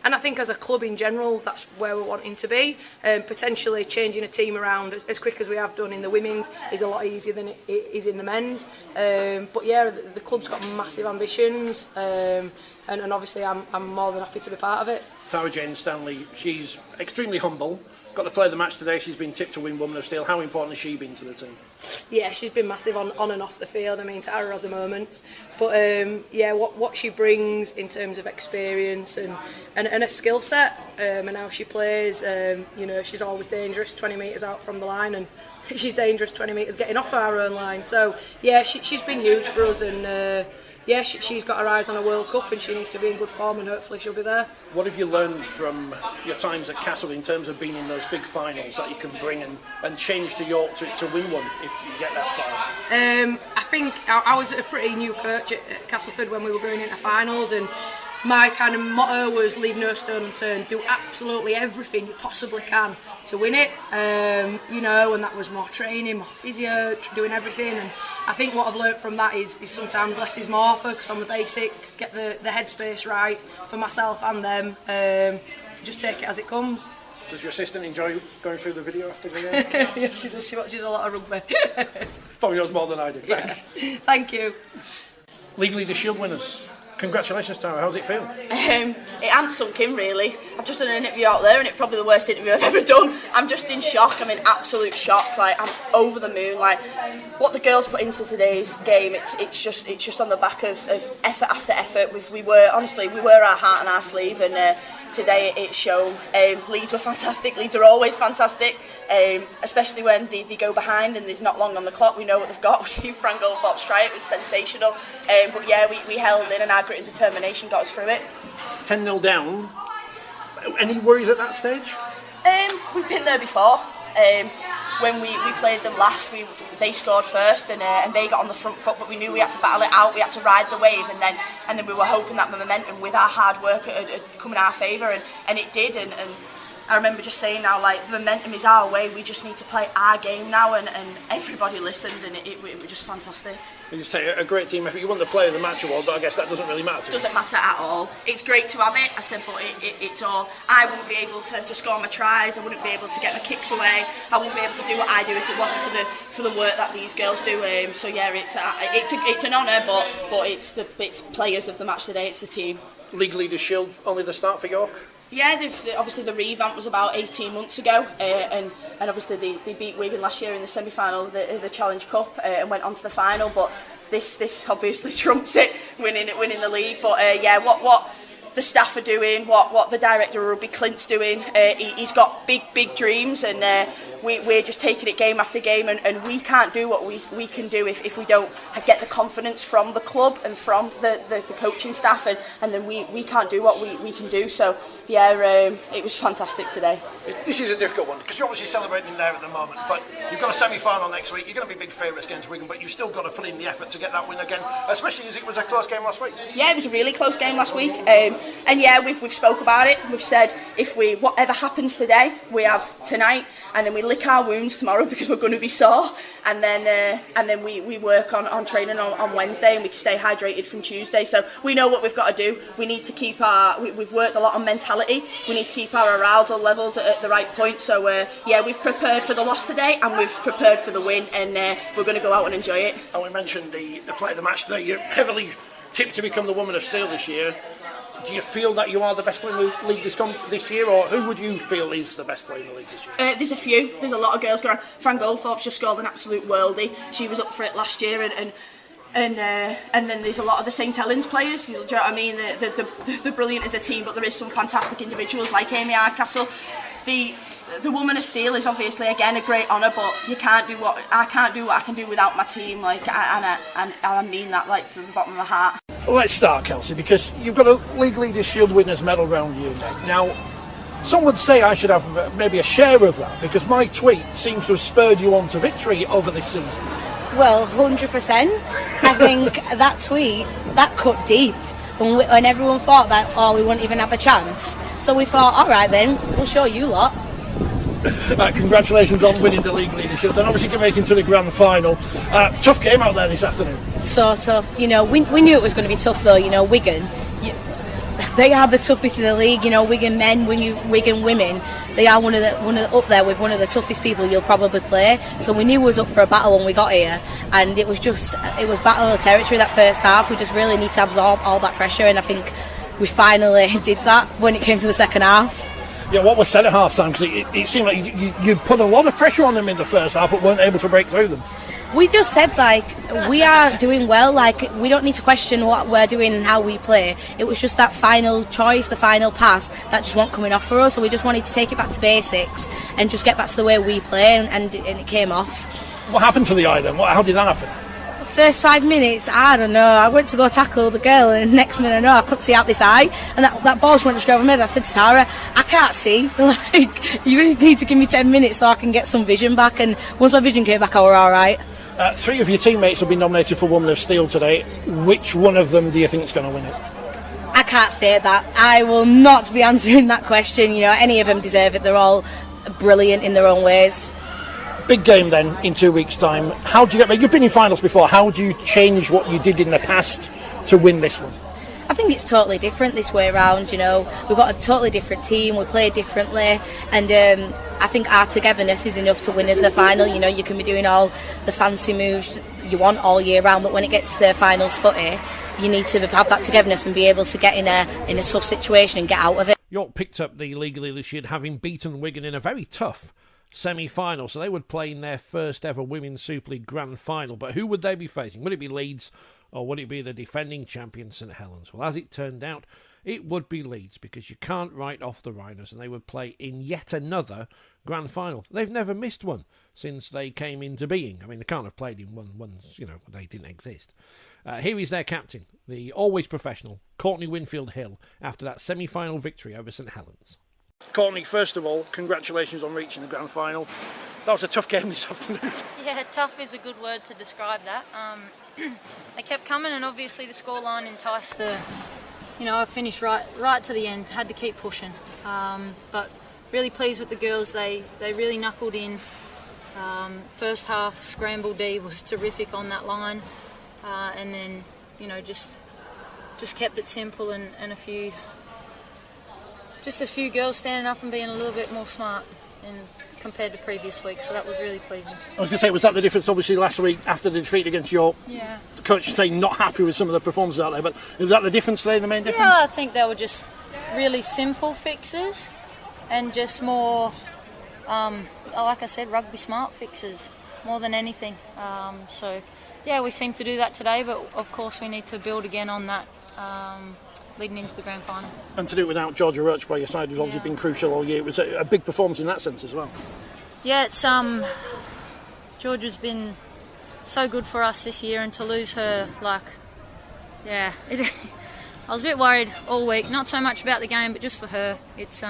and I think as a club in general, that's where we're wanting to be. Potentially changing a team around as quick as we have done in the women's is a lot easier than it is in the men's. But yeah, the club's got massive ambitions, and obviously I'm more than happy to be part of it. Tara Jane Stanley, she's extremely humble. Got to play the match today. She's been tipped to win Woman of Steel. How important has she been to the team? Yeah, she's been massive on and off the field. I mean, Tara has a moment, but yeah, what she brings in terms of experience and a skill set, and how she plays. You know, she's always dangerous 20 metres out from the line, and she's dangerous 20 metres getting off our own line. So yeah, she's been huge for us, and yeah, she's got her eyes on a World Cup and she needs to be in good form, and hopefully she'll be there. What have you learned from your times at Castle in terms of being in those big finals that you can bring and change to York to win one if you get that far? I think I was a pretty new coach at Castleford when we were going into finals, and my kind of motto was leave no stone unturned, do absolutely everything you possibly can to win it, you know, and that was more training, more physio, doing everything. And I think what I've learnt from that is sometimes less is more, focus on the basics, get the headspace right for myself and them, just take it as it comes. Does your assistant enjoy going through the video after the game? Yeah, she does. She watches a lot of rugby. Probably knows more than I do. Thanks. Yeah. Thank you. League Leaders Shield winners. Congratulations, Tara. How's it feel? It ain't sunk in, really. I've just done an interview out there, and it's probably the worst interview I've ever done. I'm just in shock. I'm in absolute shock. Like, I'm over the moon. Like, what the girls put into today's game, it's just on the back of effort after effort. We were our heart on our sleeve, and today it's shown. Leeds were fantastic. Leeds are always fantastic, especially when they go behind and there's not long on the clock. We know what they've got. We see Frank Goldthorpe's try. It was sensational. But yeah, we held in, and our grit and determination got us through it. 10-0 down. Any worries at that stage? We've been there before. When we played them last, they scored first and they got on the front foot, but we knew we had to battle it out. We had to ride the wave, and then we were hoping that momentum with our hard work had come in our favour, and it did. And I remember just saying now, like, the momentum is our way. We just need to play our game now, and everybody listened, and it was just fantastic. You say a great team effort. You won the Player of the Match award, but I guess that doesn't really matter to you. Doesn't matter at all. It's great to have it. I said, but it's all. I wouldn't be able to score my tries. I wouldn't be able to get my kicks away. I wouldn't be able to do what I do if it wasn't for the work that these girls do. So yeah, it's an honour, but it's players of the match today. It's the team. League Leaders Shield only the start for York. Yeah, obviously the revamp was about 18 months ago, and obviously they beat Wigan last year in the semi-final of the Challenge Cup and went on to the final. But this obviously trumps it, winning the league. But yeah, what the staff are doing, what the director of rugby Clint's doing, he's got big dreams, and we're just taking it game after game, and we can't do what we can do if we don't get the confidence from the club and from the coaching staff, and then we can't do what we can do. So yeah, it was fantastic today. This is a difficult one because you're obviously celebrating there at the moment, but you've got a semi-final next week. You're going to be big favourites against Wigan, but you've still got to put in the effort to get that win again, especially as it was a close game last week. Yeah, it was a really close game last week, and yeah, we've spoke about it. We've said if whatever happens today, we have tonight, and then we lick our wounds tomorrow because we're going to be sore, and then we work on training on Wednesday, and we stay hydrated from Tuesday. So we know what we've got to do. We need to keep we've worked a lot on mentality. We need to keep our arousal levels at the right point. So yeah, we've prepared for the loss today, and we've prepared for the win, and we're going to go out and enjoy it. And we mentioned the Player of the Match today. You're heavily tipped to become the Woman of Steel this year. Do you feel that you are the best player in the league this year, or who would you feel is the best player in the league this year? There's a few. There's a lot of girls going on. Fran Goldthorpe's just scored an absolute worldie. She was up for it last year, and then there's a lot of the St Helens players. Do you know what I mean? They're brilliant as a team, but there is some fantastic individuals like Amy Hardcastle. The Woman of Steel is obviously again a great honour, but I can't do what I can do without my team. Like, and I mean that like to the bottom of my heart. Well, let's start, Kelsey, because you've got a League Leaders Shield winners medal round you, mate. Now, some would say I should have maybe a share of that because my tweet seems to have spurred you on to victory over this season. Well, 100%. I think that tweet, that cut deep. When everyone thought that, we wouldn't even have a chance. So we thought, all right then, we'll show you lot. Congratulations on winning the League Leadership and obviously making to the grand final. Tough game out there this afternoon. So tough. You know, we knew it was going to be tough though. You know, Wigan, they are the toughest in the league. You know, Wigan men, Wigan women, they are one of the up there with one of the toughest people you'll probably play. So we knew we was up for a battle when we got here, and it was battle of the territory that first half. We just really need to absorb all that pressure, and I think we finally did that when it came to the second half. Yeah, what was said at half time? Because it seemed like you put a lot of pressure on them in the first half, but weren't able to break through them. We just said, like, we are doing well, like, we don't need to question what we're doing and how we play. It was just that final choice, the final pass, that just wasn't coming off for us, so we just wanted to take it back to basics and just get back to the way we play, and it came off. What happened to the eye then? How did that happen? First 5 minutes, I don't know, I went to go tackle the girl, and next minute I know I couldn't see out this eye, and that ball just went straight over my head. I said to Tara, I can't see, like, you really need to give me 10 minutes so I can get some vision back, and once my vision came back I was alright. 3 of your teammates have been nominated for Woman of Steel today. Which one of them do you think is going to win it? I can't say that. I will not be answering that question. You know, any of them deserve it. They're all brilliant in their own ways. Big game then in 2 weeks' time. How do you you've been in finals before. How do you change what you did in the past to win this one? I think it's totally different this way around. You know, we've got a totally different team. We play differently, and I think our togetherness is enough to win us a final. You know, you can be doing all the fancy moves you want all year round, but when it gets to finals footy, you need to have that togetherness and be able to get in a tough situation and get out of it. York picked up the League Leadership having beaten Wigan in a very tough semi-final, so they would play in their first ever Women's Super League grand final. But who would they be facing? Would it be Leeds, or would it be the defending champion St Helens? Well, as it turned out, it would be Leeds, because you can't write off the Rhinos, and they would play in yet another grand final. They've never missed one since they came into being. I mean, they can't have played in one once, they didn't exist. Here is their captain, the always professional Courtney Winfield-Hill, after that semi-final victory over St Helens. Courtney, first of all, congratulations on reaching the grand final. That was a tough game this afternoon. Yeah, tough is a good word to describe that. They kept coming, and obviously the scoreline enticed the, I finished right to the end, had to keep pushing. But really pleased with the girls. They really knuckled in. First half, scramble D was terrific on that line. And then, just kept it simple, and a few girls standing up and being a little bit more smart compared to previous weeks, so that was really pleasing. I was going to say, was that the difference obviously last week after the defeat against York? Yeah. The coach saying not happy with some of the performances out there, but was that the difference today, the main difference? Yeah, I think they were just really simple fixes and just more, like I said, rugby smart fixes more than anything. So yeah, we seem to do that today, but of course we need to build again on that leading into the grand final. And to do it without Georgia Roach by your side, who's obviously been crucial all year. It was a big performance in that sense as well. Yeah, it's Georgia's been so good for us this year, and to lose her, I was a bit worried all week. Not so much about the game, but just for her. It's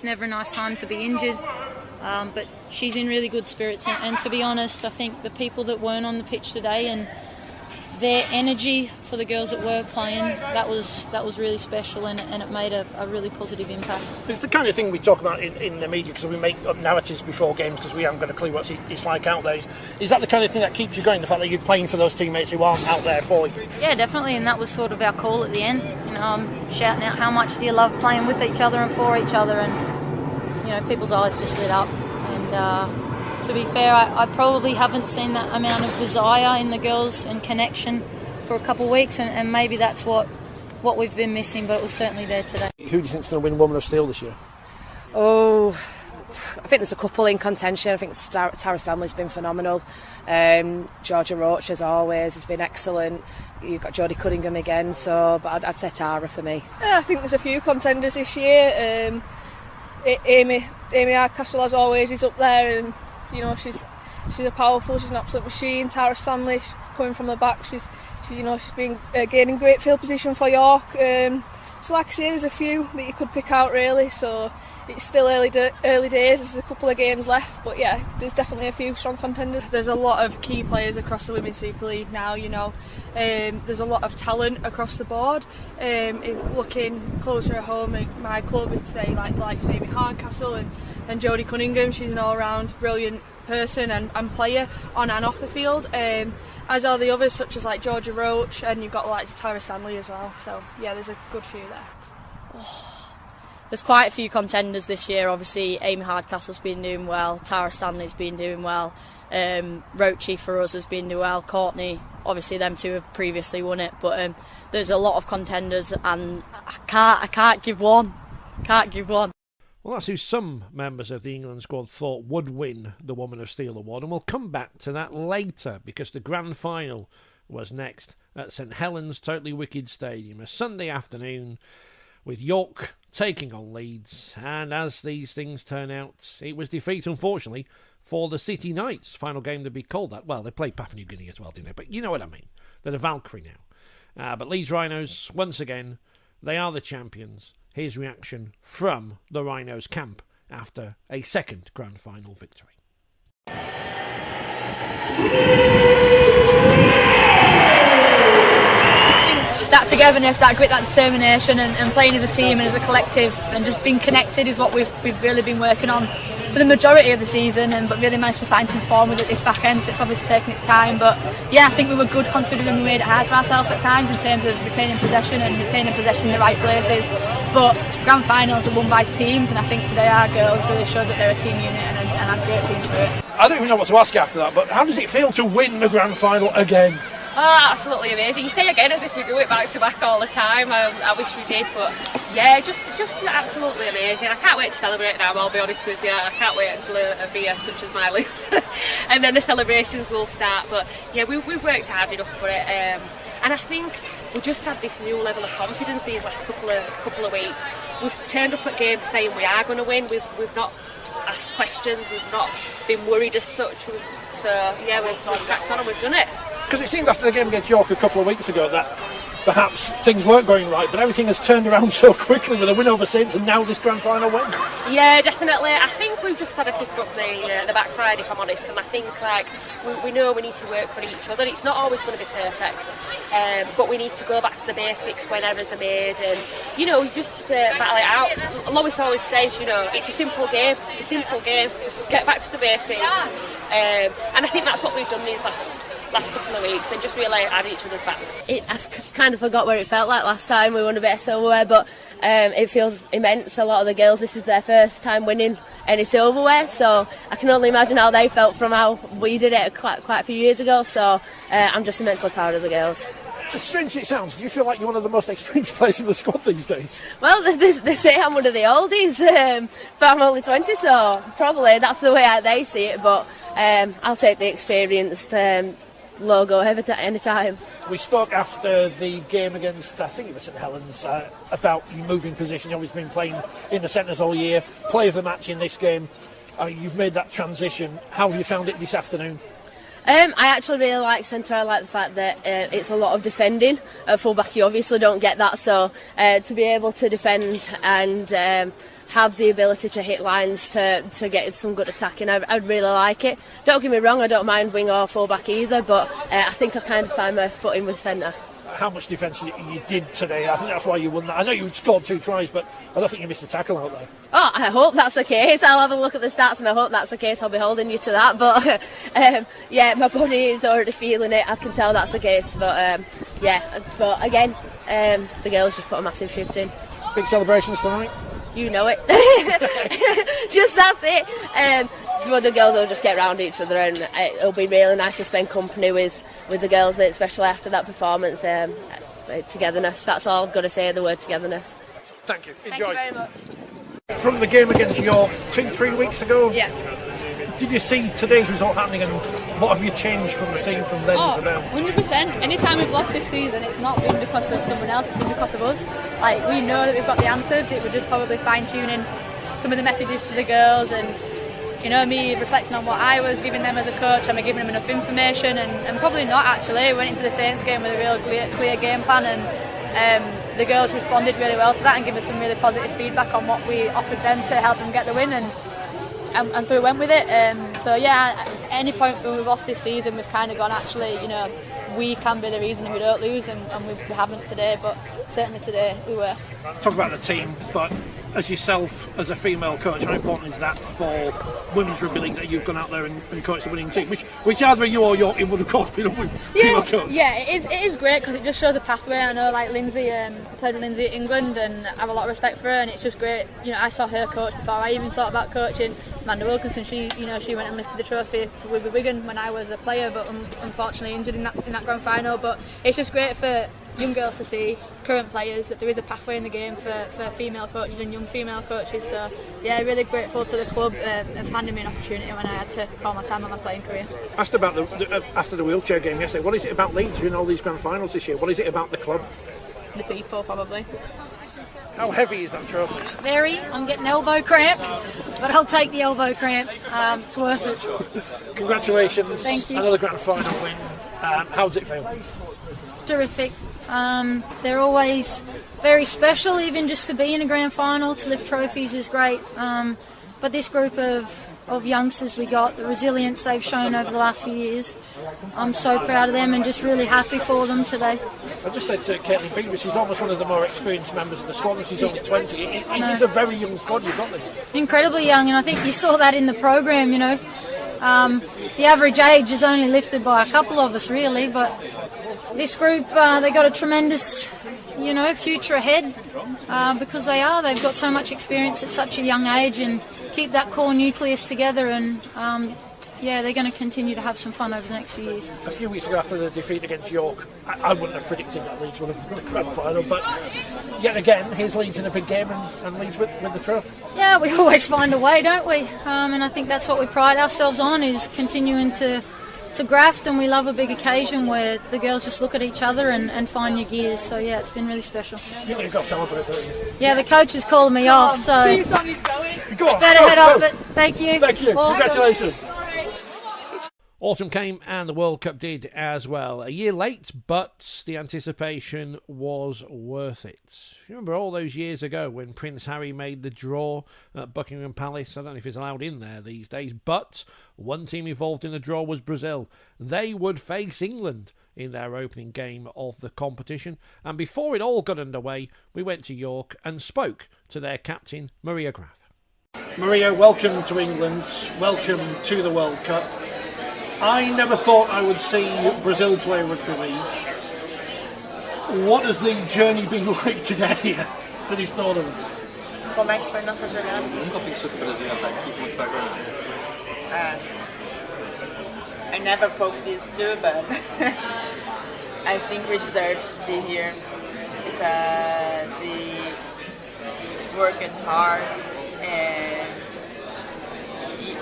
never a nice time to be injured, but she's in really good spirits. And to be honest, I think the people that weren't on the pitch today and their energy for the girls that were playing, that was really special, and it made a really positive impact. It's the kind of thing we talk about in the media, because we make up narratives before games because we haven't got a clue what it's like out there. Is that the kind of thing that keeps you going, the fact that you're playing for those teammates who aren't out there for you? Yeah, definitely, and that was sort of our call at the end. Shouting out how much do you love playing with each other and for each other, and people's eyes just lit up. And to be fair, I probably haven't seen that amount of desire in the girls and connection for a couple of weeks, and maybe that's what we've been missing, but it was certainly there today. Who do you think's going to win Woman of Steel this year? Oh, I think there's a couple in contention. I think Tara Stanley's been phenomenal. Georgia Roach, as always, has been excellent. You've got Jodie Cunningham again, but I'd say Tara for me. I think there's a few contenders this year. Amy Hardcastle, as always, is up there, and she's a powerful, she's an absolute machine. Tara Stanley, coming from the back, she's been gaining great field position for York. So like I say, there's a few that you could pick out really. So it's still early days. There's a couple of games left, but yeah, there's definitely a few strong contenders. There's a lot of key players across the Women's Super League now. There's a lot of talent across the board. Looking closer at home, my club would say like Amy Hardcastle and Jodie Cunningham. She's an all-round brilliant person and player on and off the field. As are the others, such as like Georgia Roach, and you've got the likes of Tara Stanley as well. So yeah, there's a good few there. There's quite a few contenders this year. Obviously, Amy Hardcastle's been doing well. Tara Stanley's been doing well. Roachy for us has been doing well. Courtney, obviously, them two have previously won it. But there's a lot of contenders, and I can't give one. Can't give one. Well, that's who some members of the England squad thought would win the Woman of Steel award, and we'll come back to that later, because the grand final was next at St Helens Totally Wicked Stadium, a Sunday afternoon, with York taking on Leeds. And as these things turn out, it was defeat, unfortunately, for the City Knights. Final game to be called that. Well, they played Papua New Guinea as well, didn't they? But you know what I mean. They're the Valkyrie now. But Leeds Rhinos, once again, they are the champions. Here's reaction from the Rhinos camp after a second grand final victory. That togetherness, that grit, that determination, and playing as a team and as a collective and just being connected is what we've really been working on for the majority of the season, but really managed to find some form with it this back end, so it's obviously taken its time. But yeah, I think we were good considering we made it hard for ourselves at times in terms of retaining possession in the right places. But grand finals are won by teams, and I think today our girls really showed that they're a team unit and had great team spirit. I don't even know what to ask after that, but how does it feel to win the grand final again? Oh, absolutely amazing. You say again as if we do it back to back all the time. I wish we did, but yeah, just absolutely amazing. I can't wait to celebrate now, I'll be honest with you. I can't wait until a beer touches my lips and then the celebrations will start. But yeah, we've worked hard enough for it. And I think we just had this new level of confidence these last couple of weeks. We've turned up at games saying we are going to win. We've not asked questions. We've not been worried as such. So yeah, we've cracked on and we've done it. Because it seemed after the game against York a couple of weeks ago that perhaps things weren't going right, but everything has turned around so quickly with a win over Saints and now this grand final win. Yeah, definitely. I think we've just had to pick up the backside, if I'm honest, and I think like we know we need to work for each other. It's not always going to be perfect, but we need to go back to the basics when errors are made, and you just battle it out. Lois always says, it's a simple game. It's a simple game. Just get back to the basics, and I think that's what we've done these last couple of weeks, and just really add each other's backs. I've kind of forgot what it felt like last time we won a bit of silverware, but it feels immense. A lot of the girls, this is their first time winning any silverware, so I can only imagine how they felt from how we did it quite a few years ago, so I'm just immensely proud of the girls. As strange as it sounds, do you feel like you're one of the most experienced players in the squad these days? Well, they say I'm one of the oldies, but I'm only 20, so probably that's the way they see it, but I'll take the experienced logo any time. We spoke after the game against, I think it was St Helens, about you moving position. You've always been playing in the centres all year. Play of the match in this game. You've made that transition. How have you found it this afternoon? I actually really like centre. I like the fact that it's a lot of defending. At fullback you obviously don't get that, so to be able to defend and have the ability to hit lines to get some good attacking, I'd really like it. Don't get me wrong, I don't mind wing or fullback either, but I think I kind of find my footing with centre. How much defence you did today? I think that's why you won that. I know you scored 2 tries, but I don't think you missed a tackle out there. Oh, I hope that's the case. I'll have a look at the stats and I hope that's the case. I'll be holding you to that, but yeah, my body is already feeling it. I can tell that's the case, but but again, the girls just put a massive shift in. Big celebrations tonight? You know it. Just that's it. But the girls will just get round each other, and it'll be really nice to spend company with the girls, especially after that performance. Togetherness. That's all I've got to say. The word togetherness. Thank you. Enjoy. Thank you very much. From the game against York 2-3 weeks ago. Yeah. Did you see today's result happening, and what have you changed from the team from then to now? 100%. Anytime we've lost this season, it's not been because of someone else, it's been because of us. Like, we know that we've got the answers. It was just probably fine-tuning some of the messages to the girls, and me reflecting on what I was giving them as a coach. Am I giving them enough information? And probably not, actually. We went into the Saints game with a real clear game plan, and the girls responded really well to that and gave us some really positive feedback on what we offered them to help them get the win, and so we went with it. So yeah, at any point when we've lost this season, we've kind of gone, actually, we can be the reason that we don't lose, and we haven't today, but certainly today we were. Talk about the team, but as yourself, as a female coach, how important is that for Women's Rugby League that you've gone out there and coached the winning team? Which either you or York would have coached been a female coach. Yeah, it is great because it just shows a pathway. I know, like Lindsay, I played with Lindsay at England, and I have a lot of respect for her, and it's just great. I saw her coach before I even thought about coaching. Amanda Wilkinson, she went and lifted the trophy with Wigan when I was a player, but unfortunately injured in that grand final. But it's just great for young girls to see, current players, that there is a pathway in the game for female coaches and young female coaches. So yeah, really grateful to the club of handing me an opportunity when I had to call my time on my playing career. Asked about after the wheelchair game yesterday, what is it about Leeds doing all these grand finals this year? What is it about the club? The people, probably. How heavy is that trophy? Very. I'm getting elbow cramp, but I'll take the elbow cramp. It's worth it. Congratulations. Thank you. Another grand final win. How does it feel? Terrific. They're always very special, even just to be in a grand final, to lift trophies is great. But this group of youngsters we got, the resilience they've shown over the last few years, I'm so proud of them and just really happy for them today. I just said to Caitlin Beaver, she's almost one of the more experienced members of the squad, and she's only 20. It is a very young squad you've got there. Incredibly young, and I think you saw that in the program, The average age is only lifted by a couple of us, really, but this group, they got a tremendous, future ahead because they've got so much experience at such a young age, and keep that core nucleus together, and they're going to continue to have some fun over the next few years. A few weeks ago after the defeat against York, I wouldn't have predicted that Leeds would have won the grand final, but yet again, here's Leeds in a big game and Leeds with the trophy. Yeah, we always find a way, don't we? And I think that's what we pride ourselves on, is continuing to to graft, and we love a big occasion where the girls just look at each other and find new gears. So yeah, it's been really special. You've got to celebrate, don't you? Yeah, the coach is calling me off, so Go on, better head off. But thank you. Thank you. Awesome. Congratulations. Autumn came and the World Cup did as well. A year late, but the anticipation was worth it. Remember all those years ago when Prince Harry made the draw at Buckingham Palace? I don't know if it's allowed in there these days, but one team involved in the draw was Brazil. They would face England in their opening game of the competition. And before it all got underway, we went to York and spoke to their captain, Maria Graf. Maria, welcome to England. Welcome to the World Cup. I never thought I would see Brazil play Rugby League. What has the journey been like to get here to this tournament? Como é que foi nossa jornada? Nunca pensou que o Brasil ia estar aqui, como foi a jornada? I never thought this too, but I think we deserve to be here because we worked hard and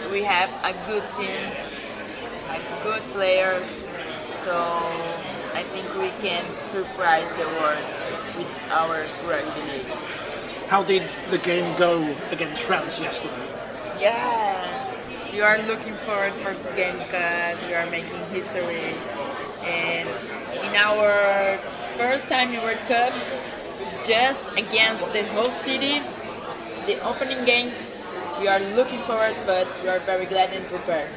we have a good team. Good players, so I think we can surprise the world with our rugby league. How did the game go against France yesterday? Yeah, we are looking forward for this game because we are making history, and in our first time in World Cup, just against the whole city, the opening game, we are looking forward, but we are very glad and prepared.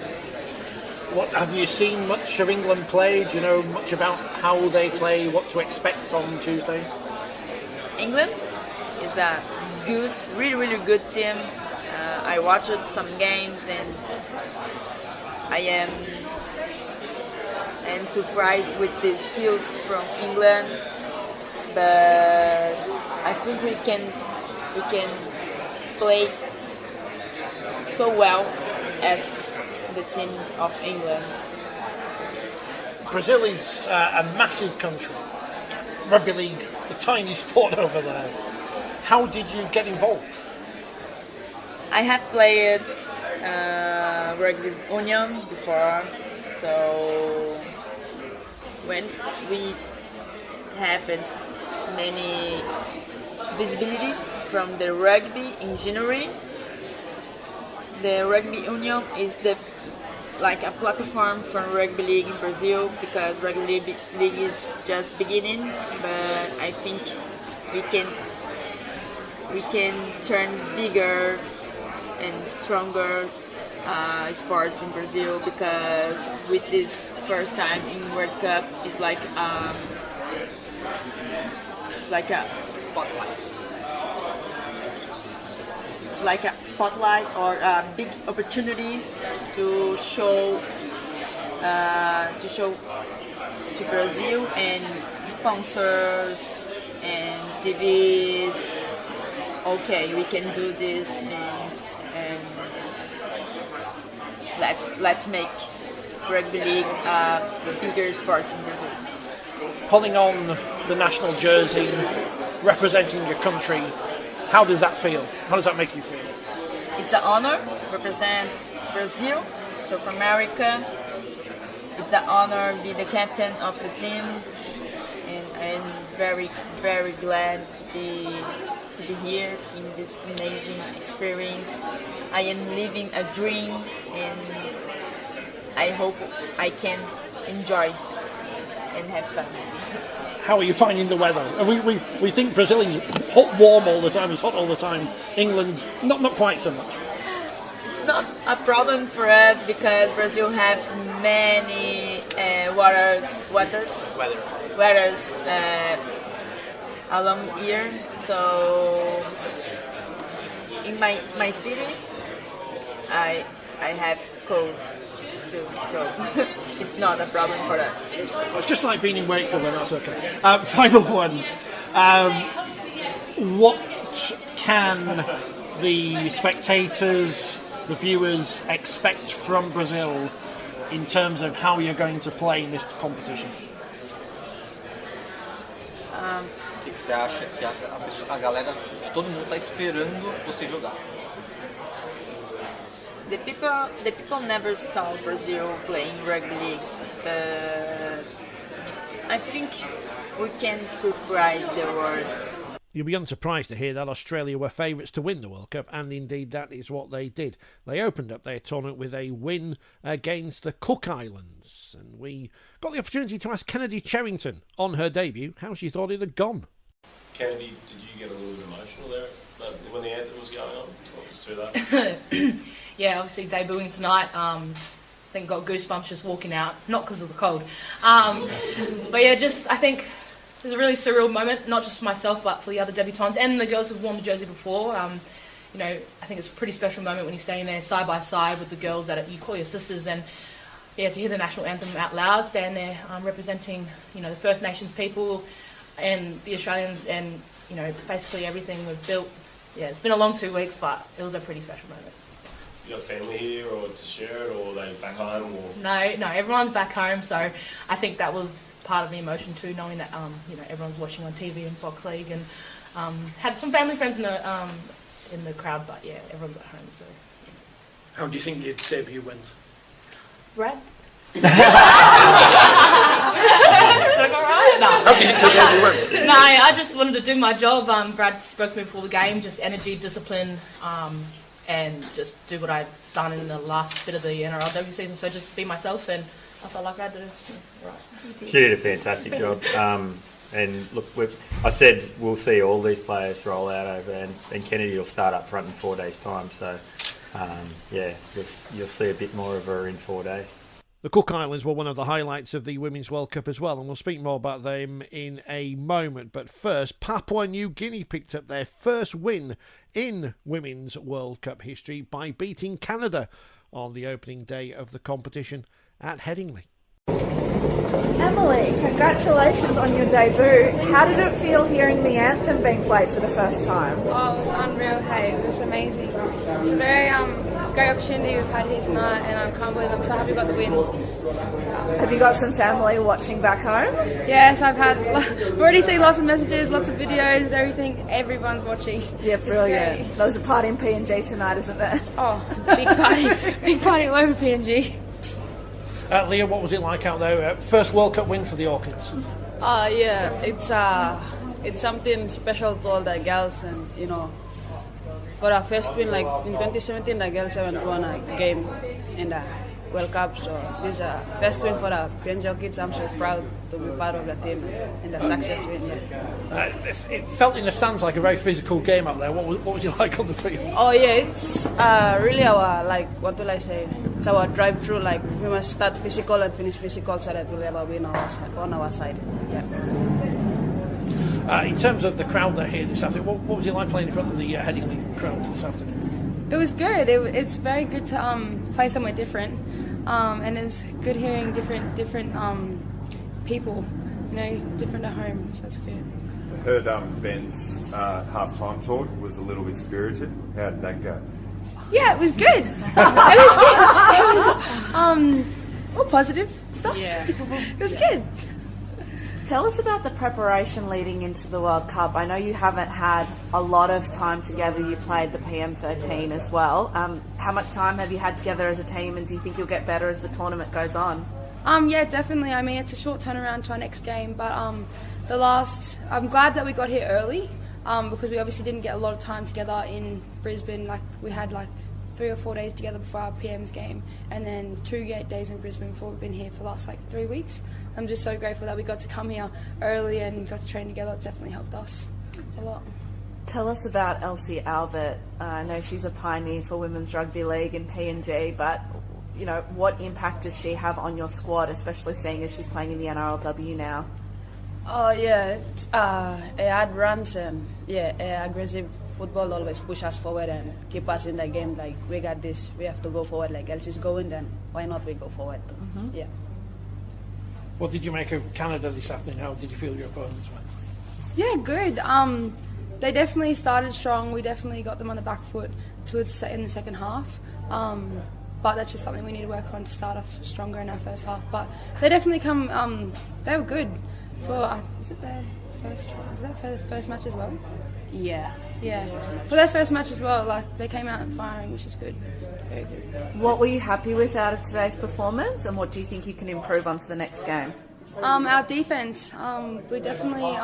What have you seen much of England play? Do you know much about how they play, what to expect on Tuesday? England is a good, really good team. I watched some games and I am surprised with the skills from England, but I think we can play so well as the team of England. Brazil is a massive country. Rugby league, a tiny sport over there. How did you get involved? I have played Rugby Union before, so when we haven't many visibility from the rugby in January, the Rugby Union is like a platform for rugby league in Brazil because rugby league is just beginning, but I think we can turn bigger and stronger sports in Brazil because with this first time in World Cup it's like a spotlight. It's like a spotlight or a big opportunity to show to Brazil and sponsors and TVs. Okay, we can do this and let's make rugby league the bigger sports in Brazil. Pulling on the national jersey, representing your country, how does that feel? How does that make you feel? It's an honor to represent Brazil, South America. It's an honor to be the captain of the team, and I'm very, very glad to be here in this amazing experience. I am living a dream, and I hope I can enjoy and have fun. How are you finding the weather? We think Brazil is hot, warm all the time. It's hot all the time. England, not quite so much. It's not a problem for us because Brazil have many weathers along year. So in my city, I have cold too, so it's not a problem for us. It's just like being in Wakefield, and that's okay. Final one. What can the spectators, the viewers, expect from Brazil in terms of how you're going to play in this competition? O que você acha que a galera, todo mundo está esperando você jogar? the people never saw Brazil playing rugby league. I think we can surprise the world. You'll be unsurprised to hear that Australia were favourites to win the World Cup, and indeed that is what they did. They opened up their tournament with a win against the Cook Islands, and we got the opportunity to ask Kennedy Cherrington on her debut how she thought it had gone. Kennedy, did you get a little bit emotional there when the anthem was going on? Talk us through that. Yeah, obviously debuting tonight. I think got goosebumps just walking out, not because of the cold. But yeah, I think it was a really surreal moment, not just for myself, but for the other debutantes and the girls who've worn the jersey before. I think it's a pretty special moment when you're standing there side by side with the girls that you call your sisters, and to hear the national anthem out loud, stand there representing, the First Nations people and the Australians, and basically everything we've built. Yeah, it's been a long 2 weeks, but it was a pretty special moment. You got family here, or to share it, or are they back home? Or? No, everyone's back home, so I think that was part of the emotion too, knowing that everyone's watching on TV and Fox League, and had some family friends in the crowd, but yeah, everyone's at home. So. Yeah. How do you think your debut went? Brad? How do you think your debut went? No, I just wanted to do my job. Brad spoke to me before the game, just energy, discipline, and just do what I'd done in the last bit of the NRLW season. So just be myself, and I felt like I did right. She did a fantastic job. And look, I said we'll see all these players roll out over, and Kennedy will start up front in 4 days' time. So, you'll see a bit more of her in 4 days. The Cook Islands were one of the highlights of the Women's World Cup as well, and we'll speak more about them in a moment. But first, Papua New Guinea picked up their first win in Women's World Cup history by beating Canada on the opening day of the competition at Headingley. Emily, congratulations on your debut. How did it feel hearing the anthem being played for the first time? Oh, it was unreal, hey, it was amazing. It's a very great opportunity we've had here tonight, and I can't believe I'm so happy we got the win. Have you got some family watching back home? Yes, I've already seen lots of messages, lots of videos and everything. Everyone's watching. Yeah, brilliant. There was a party in PNG tonight, isn't there? Oh, big party all over PNG. Leah, what was it like out there? First World Cup win for the Orchids. Yeah, it's something special to all the girls, and for our first win, like in 2017, the girls haven't won a game in the World Cup, so this is a first win for the PNG kids. I'm so proud to be part of the team and the success win. Yeah. It felt in the stands like a very physical game out there. What was it like on the field? Oh yeah, it's really our, what will I say? It's our drive through. Like we must start physical and finish physical so that we'll ever win on our side. Yeah. In terms of the crowd that here this afternoon, what was it like playing in front of the Headingley crowd this afternoon? It was good. It's very good to play somewhere different, and it's good hearing different people. Different at home, so that's good. I heard Ben's half-time talk was a little bit spirited. How did that go? Yeah, it was good. It was all positive stuff. Yeah. It was good. Tell us about the preparation leading into the World Cup. I know you haven't had a lot of time together. You played the PM13 as well. How much time have you had together as a team, and do you think you'll get better as the tournament goes on? Yeah, definitely. I mean, it's a short turnaround to our next game, but I'm glad that we got here early because we obviously didn't get a lot of time together in Brisbane. Like we had 3 or 4 days together before our PM's game, and then 2 days in Brisbane before we've been here for the last 3 weeks. I'm just so grateful that we got to come here early and got to train together. It's definitely helped us a lot. Tell us about Elsie Albert. I know she's a pioneer for Women's Rugby League in PNG, but what impact does she have on your squad, especially seeing as she's playing in the NRLW now? Oh yeah, hard runs and aggressive football always push us forward and keep us in the game. Like we got this, we have to go forward. Like Elsie's going, then why not we go forward too? Mm-hmm. Yeah. What did you make of Canada this afternoon? How did you feel your opponents went? Yeah, good. They definitely started strong. We definitely got them on the back foot in the second half. But that's just something we need to work on to start off stronger in our first half. But they definitely they were good for, is it their first try? Was that for the first match as well? Yeah. Yeah. For their first match as well, they came out firing, which is good. What were you happy with out of today's performance, and what do you think you can improve on for the next game? Our defence, we definitely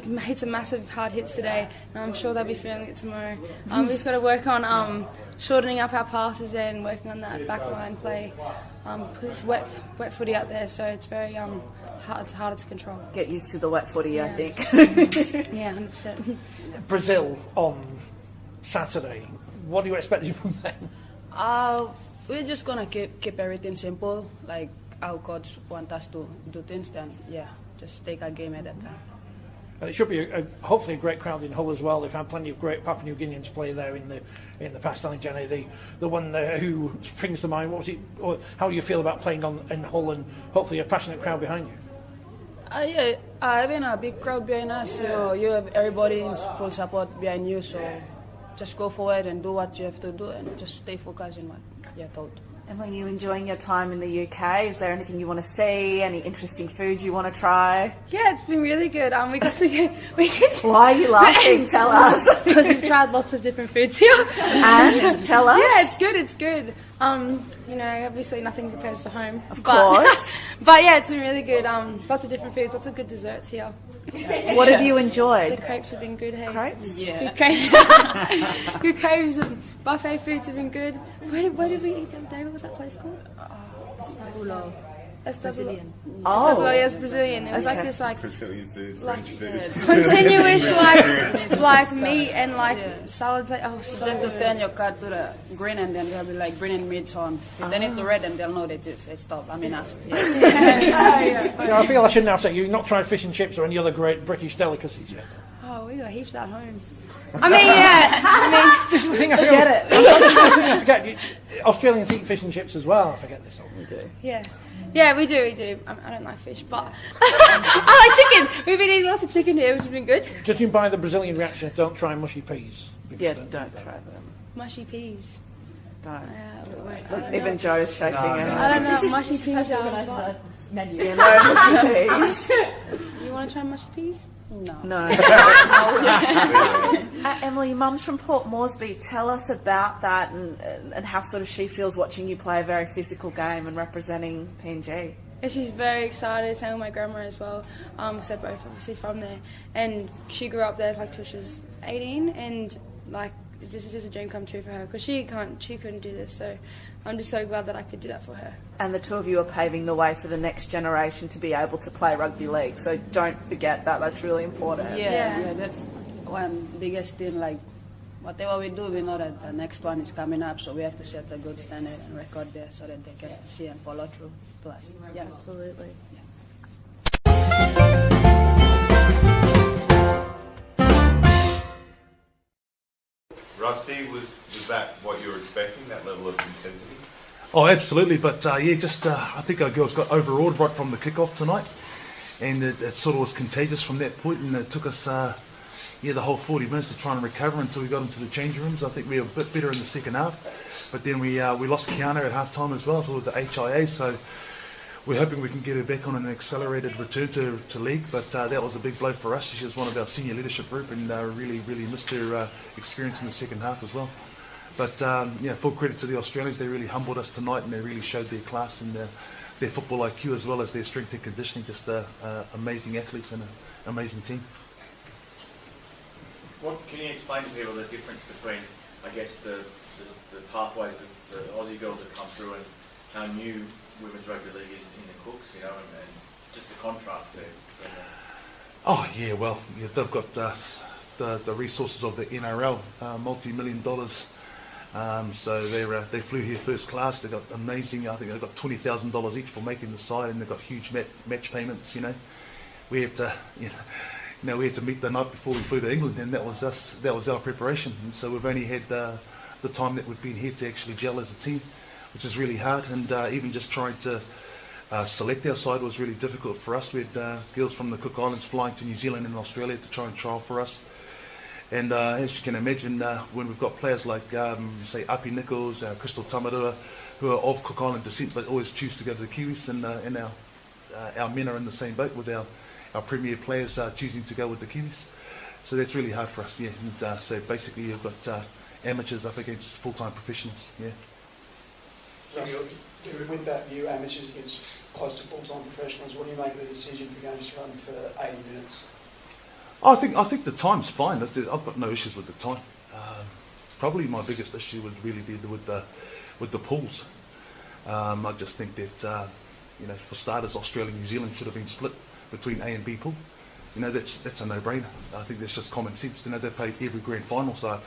made some massive hard hits today, and I'm sure they'll be feeling it tomorrow. We've just got to work on shortening up our passes and working on that back line play, because it's wet footy out there, so it's very it's harder to control. Get used to the wet footy, I think. Yeah, 100%. Brazil on Saturday. What are you expecting from them? We're just gonna keep everything simple, like our coach want us to do things. Then just take a game at a time. And it should be hopefully a great crowd in Hull as well. They've had plenty of great Papua New Guineans play there in the past. I think Jenny, the one who springs to mind. What was it? Or how do you feel about playing in Hull and hopefully a passionate crowd behind you? Having a big crowd behind us, you have everybody in full support behind you. So just go forward and do what you have to do, and just stay focused on what you're told. And are you enjoying your time in the UK? Is there anything you want to see? Any interesting food you want to try? Yeah, it's been really good. We got to Why are you laughing? Tell us. Because we've tried lots of different foods here. And tell us. Yeah, it's good. It's good. Obviously nothing compares to home. Of course. But yeah, it's been really good. Lots of different foods, lots of good desserts here. What have you enjoyed? The crepes have been good. Hey, crepes? Yeah. Good crepes. And buffet foods have been good. Where did we eat the other day? What was that place called? Brazilian. Yes, Brazilian. It was Okay. like this, Brazilian food, like French food. continuous, like meat and salads. Oh, so You have to good. turn your card to the green, and then there'll be like green and meats on. If they need to red, then they'll know that it's stop. I mean, I feel I shouldn't have said you've not tried fish and chips or any other great British delicacies yet. Oh, we got heaps at home. This is the thing I Forget it. I forget. Australians eat fish and chips as well. I forget this all. We do. Yeah, we do. I don't like fish, but I like chicken. We've been eating lots of chicken here, which has been good. Judging by the Brazilian reaction, don't try mushy peas. Yeah, don't try them. Mushy peas. Don't. Look, Even Joe's shaking her head. I don't know what mushy peas are. Menu. Yeah, no mushy peas. You want to try mushy peas? No. Emily, your mum's from Port Moresby. Tell us about that and how sort of she feels watching you play a very physical game and representing PNG. Yeah, she's very excited, same with my grandma as well, because they're both obviously from there. And she grew up there till she was 18, and this is just a dream come true for her, because she couldn't do this, so I'm just so glad that I could do that for her. And the two of you are paving the way for the next generation to be able to play rugby league, so don't forget that. That's really important. Yeah, that's one biggest thing. Like, whatever we do, we know that the next one is coming up, so we have to set a good standard and record there so that they can see and follow through to us. Yeah, absolutely. Rusty, was that what you were expecting, that level of intensity? Oh, absolutely. But I think our girls got overawed right from the kickoff tonight, and it sort of was contagious from that point. And it took us, the whole 40 minutes to try and recover until we got into the changing rooms. I think we were a bit better in the second half, but then we lost Kiana at half time as well, so with the HIA. So we're hoping we can get her back on an accelerated return to league. But that was a big blow for us. She was one of our senior leadership group, and really missed her experience in the second half as well. But full credit to the Australians. They really humbled us tonight, and they really showed their class and their football IQ as well as their strength and conditioning. Just amazing athletes and an amazing team. What can you explain to people the difference between, I guess, the pathways that the Aussie girls have come through and how new women's rugby league is in the Cooks, and just the contrast there? Oh yeah, well, they've got the resources of the NRL, multi-million dollars. So they flew here first class. They got amazing. I think they got $20,000 each for making the side, and they got huge match payments. We had to, we had to meet the night before we flew to England, and that was us. That was our preparation. And so we've only had the time that we've been here to actually gel as a team, which is really hard. And even just trying to select our side was really difficult for us. We had girls from the Cook Islands flying to New Zealand and Australia to try and trial for us. And as you can imagine, when we've got players like, say, Api Nichols, Crystal Tamarua, who are of Cook Island descent but always choose to go to the Kiwis, and our men are in the same boat with our premier players choosing to go with the Kiwis. So that's really hard for us, yeah. And so basically you've got amateurs up against full-time professionals. Yeah. With that view, amateurs against close to full-time professionals, what do you make of the decision for going to run for 80 minutes? I think the time's fine. I've got no issues with the time. Probably my biggest issue would really be with the pools. I just think that for starters, Australia and New Zealand should have been split between A and B pool. That's a no-brainer. I think that's just common sense. They played every grand final, so I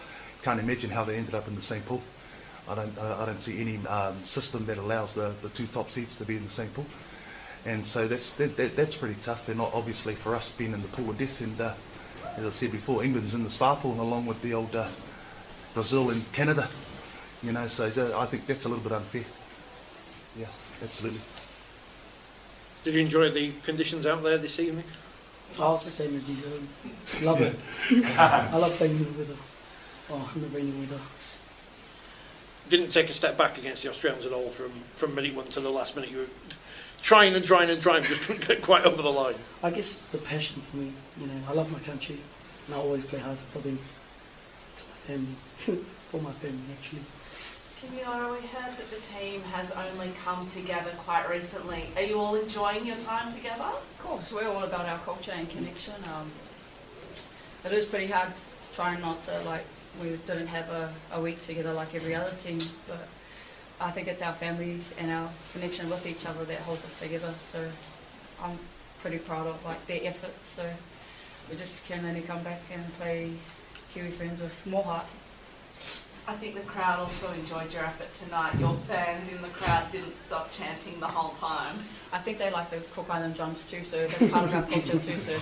can't imagine how they ended up in the same pool. I don't see any system that allows the two top seeds to be in the same pool, and so that's pretty tough. And obviously for us being in the pool of death, and as I said before, England's in the spa pool along with the old Brazil and Canada. So I think that's a little bit unfair. Yeah, absolutely. Did you enjoy the conditions out there this evening? Oh, it's the same as usual. Love it. I love playing in the weather. Oh, I'm never in the weather. Didn't take a step back against the Australians at all from minute 1 to the last minute. You were trying, just couldn't get quite over the line. I guess it's the passion for me. I love my country, and I always play hard for them. It's my family, for my family actually. Kimiora, we heard that the team has only come together quite recently. Are you all enjoying your time together? Of course, we're all about our culture and connection. It is pretty hard trying not to, we didn't have a week together like every other team, but I think it's our families and our connection with each other that holds us together. So I'm pretty proud of their efforts. So we just can only come back and play Kiwi friends with more heart. I think the crowd also enjoyed your effort tonight. Your fans in the crowd didn't stop chanting the whole time. I think they like the Cook Island drums too, so they're part of our culture too. So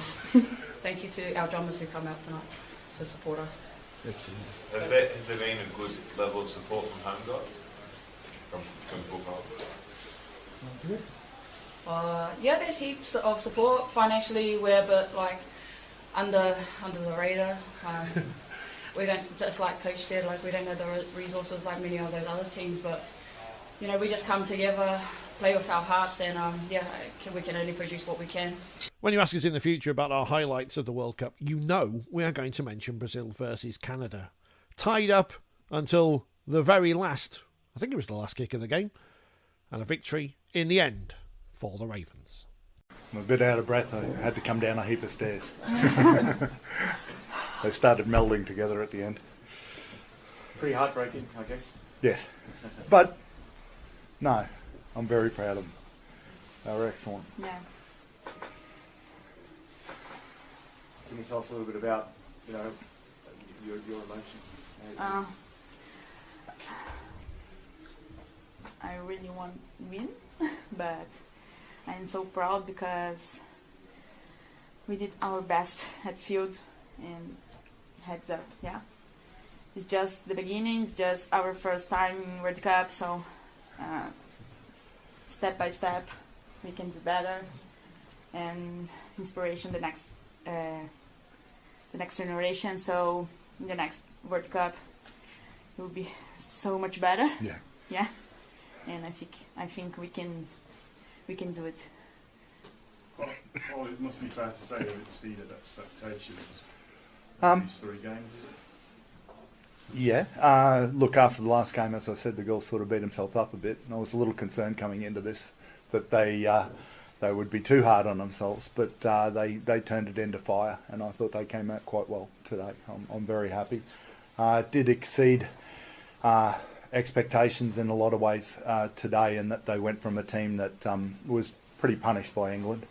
thank you to our drummers who come out tonight to support us. Absolutely. Has there been a good level of support from home guys? From football? Yeah, there's heaps of support. Financially, we're a bit under the radar. We don't, just like Coach said, we don't have the resources like many of those other teams, but we just come together, play with our hearts, and we can only produce what we can. When you ask us in the future about our highlights of the World Cup, we are going to mention Brazil versus Canada. Tied up until the very last, I think it was the last kick of the game, and a victory in the end for the Ravens. I'm a bit out of breath. I had to come down a heap of stairs. They started melding together at the end. Pretty heartbreaking, I guess. Yes. But, no, I'm very proud of them. They were excellent. Yeah. Can you tell us a little bit about, your emotions? I really want to win, but I'm so proud because we did our best at field, and heads up, yeah. It's just the beginning, it's just our first time in World Cup, so step by step we can do better, and inspiration the next generation. So in the next World Cup it will be so much better. Yeah. And I think we can do it. Well, it must be fair to say that it exceeded expectations. These 3 games, is it? Yeah. Look, after the last game, as I said, the girls sort of beat themselves up a bit, and I was a little concerned coming into this that they would be too hard on themselves, but they turned it into fire, and I thought they came out quite well today. I'm very happy. It did exceed expectations in a lot of ways today, in that they went from a team that was pretty punished by England.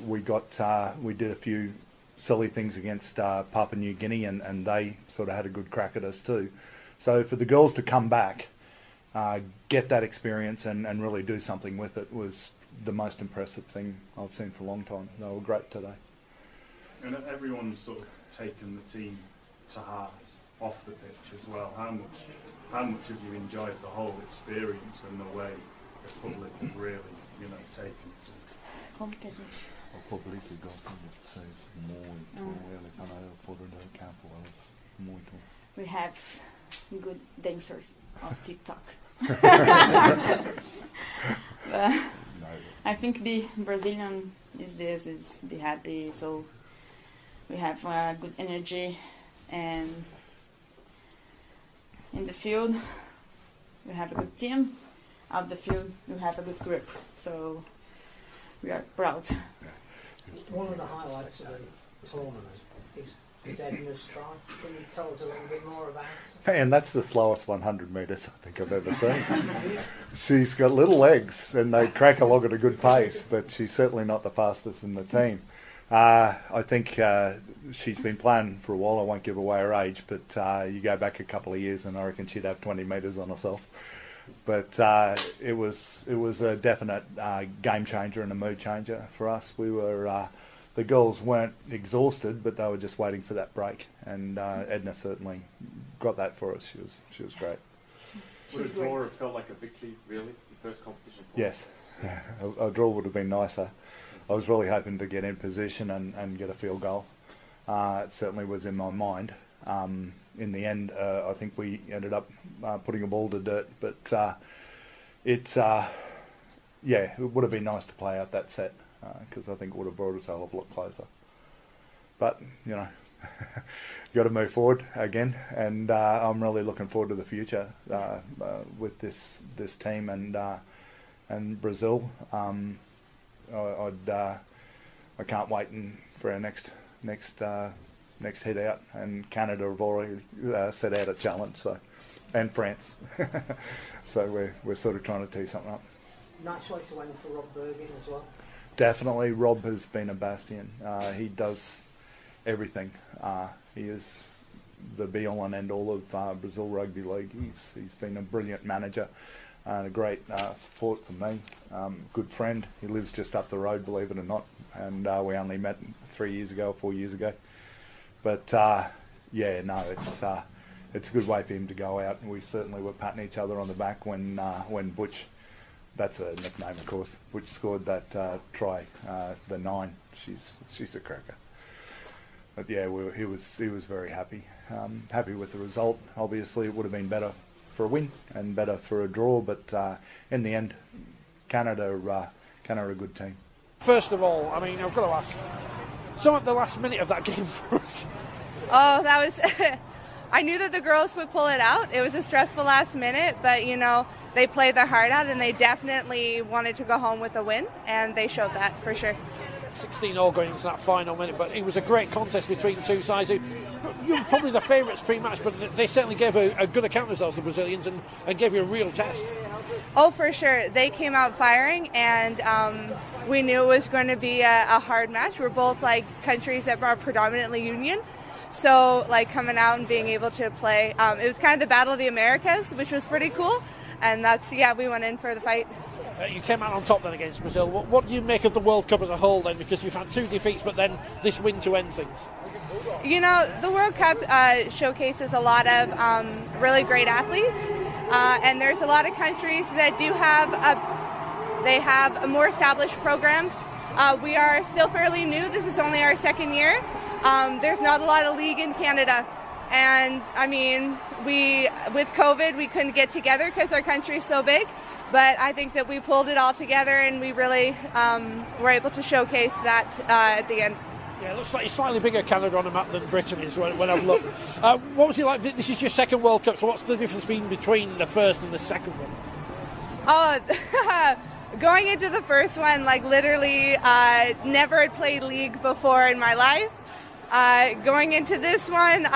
We did a few silly things against Papua New Guinea, and they sort of had a good crack at us too. So for the girls to come back, get that experience and really do something with it was the most impressive thing I've seen for a long time. They were great today. And everyone's sort of taken the team to heart off the pitch as well. How much have you enjoyed the whole experience and the way the public has really, taken to? O público gosta de vocês muito. Ele foram do campo, muito. We have good dancers on TikTok. I think the Brazilian is be happy, so we have good energy, and In the field, we have a good team. Out the field, we have a good grip. So we are proud. One of the highlights of the tournament is Edna's try. Can you tell us a little bit more about it? Man, that's the slowest 100 metres I think I've ever seen. She's got little legs and they crack along at a good pace, but she's certainly not the fastest in the team. I think she's been playing for a while. I won't give away her age, but you go back a couple of years and I reckon she'd have 20 metres on herself. But it was a definite game changer and a mood changer for us. We were the girls weren't exhausted, but they were just waiting for that break, and Edna certainly got that for us. She was great. Would a draw have felt like a victory, really, the first competition? Yes, a draw would have been nicer. I was really hoping to get in position and get a field goal. It certainly was in my mind. In the end, I think we ended up putting a ball to dirt, but it would have been nice to play out that set because I think it would have brought us a whole lot closer. But, you know, got to move forward again, and I'm really looking forward to the future with this team and Brazil. I can't wait for our next head out, and Canada have already set out a challenge, and France. So we're sort of trying to tee something up. Nice way to end for Rob Bergen as well. Definitely, Rob has been a bastion. He does everything. He is the be-all and end-all of Brazil Rugby League. He's been a brilliant manager and a great support for me. Good friend. He lives just up the road, believe it or not, and we only met 4 years ago. But it's a good way for him to go out, and we certainly were patting each other on the back when Butch, that's a nickname of course, Butch scored that try, the 9. She's a cracker. But yeah, he was very happy with the result. Obviously, it would have been better for a win and better for a draw, but in the end, Canada are a good team. First of all, I mean, I've got to ask, some of the last minute of that game for us. Oh, that was... I knew that the girls would pull it out. It was a stressful last minute, but, you know, they played their heart out and they definitely wanted to go home with a win, and they showed that for sure. 16-all going into that final minute, but it was a great contest between two sides. You were probably the favourites pre-match, but they certainly gave a good account of themselves, the Brazilians, and gave you a real test. Oh, for sure. They came out firing, and we knew it was going to be a hard match. We're both like countries that are predominantly union, so like coming out and being able to play, it was kind of the Battle of the Americas, which was pretty cool, and we went in for the fight. You came out on top then against Brazil. What do you make of the World Cup as a whole then? Because you've had 2 defeats, but then this win to end things. You know, the World Cup showcases a lot of really great athletes, and there's a lot of countries that do have more established programs. We are still fairly new. This is only our 2nd year. There's not a lot of league in Canada. And, I mean, with COVID, we couldn't get together because our country's so big. But I think that we pulled it all together, and we really were able to showcase that at the end. Yeah, it looks like it's slightly bigger Canada on the map than Britain is when I've looked. What was it like? This is your 2nd World Cup, so what's the difference between the first and the 2nd one? Oh, going into the first one, like literally never had played league before in my life. Going into this one,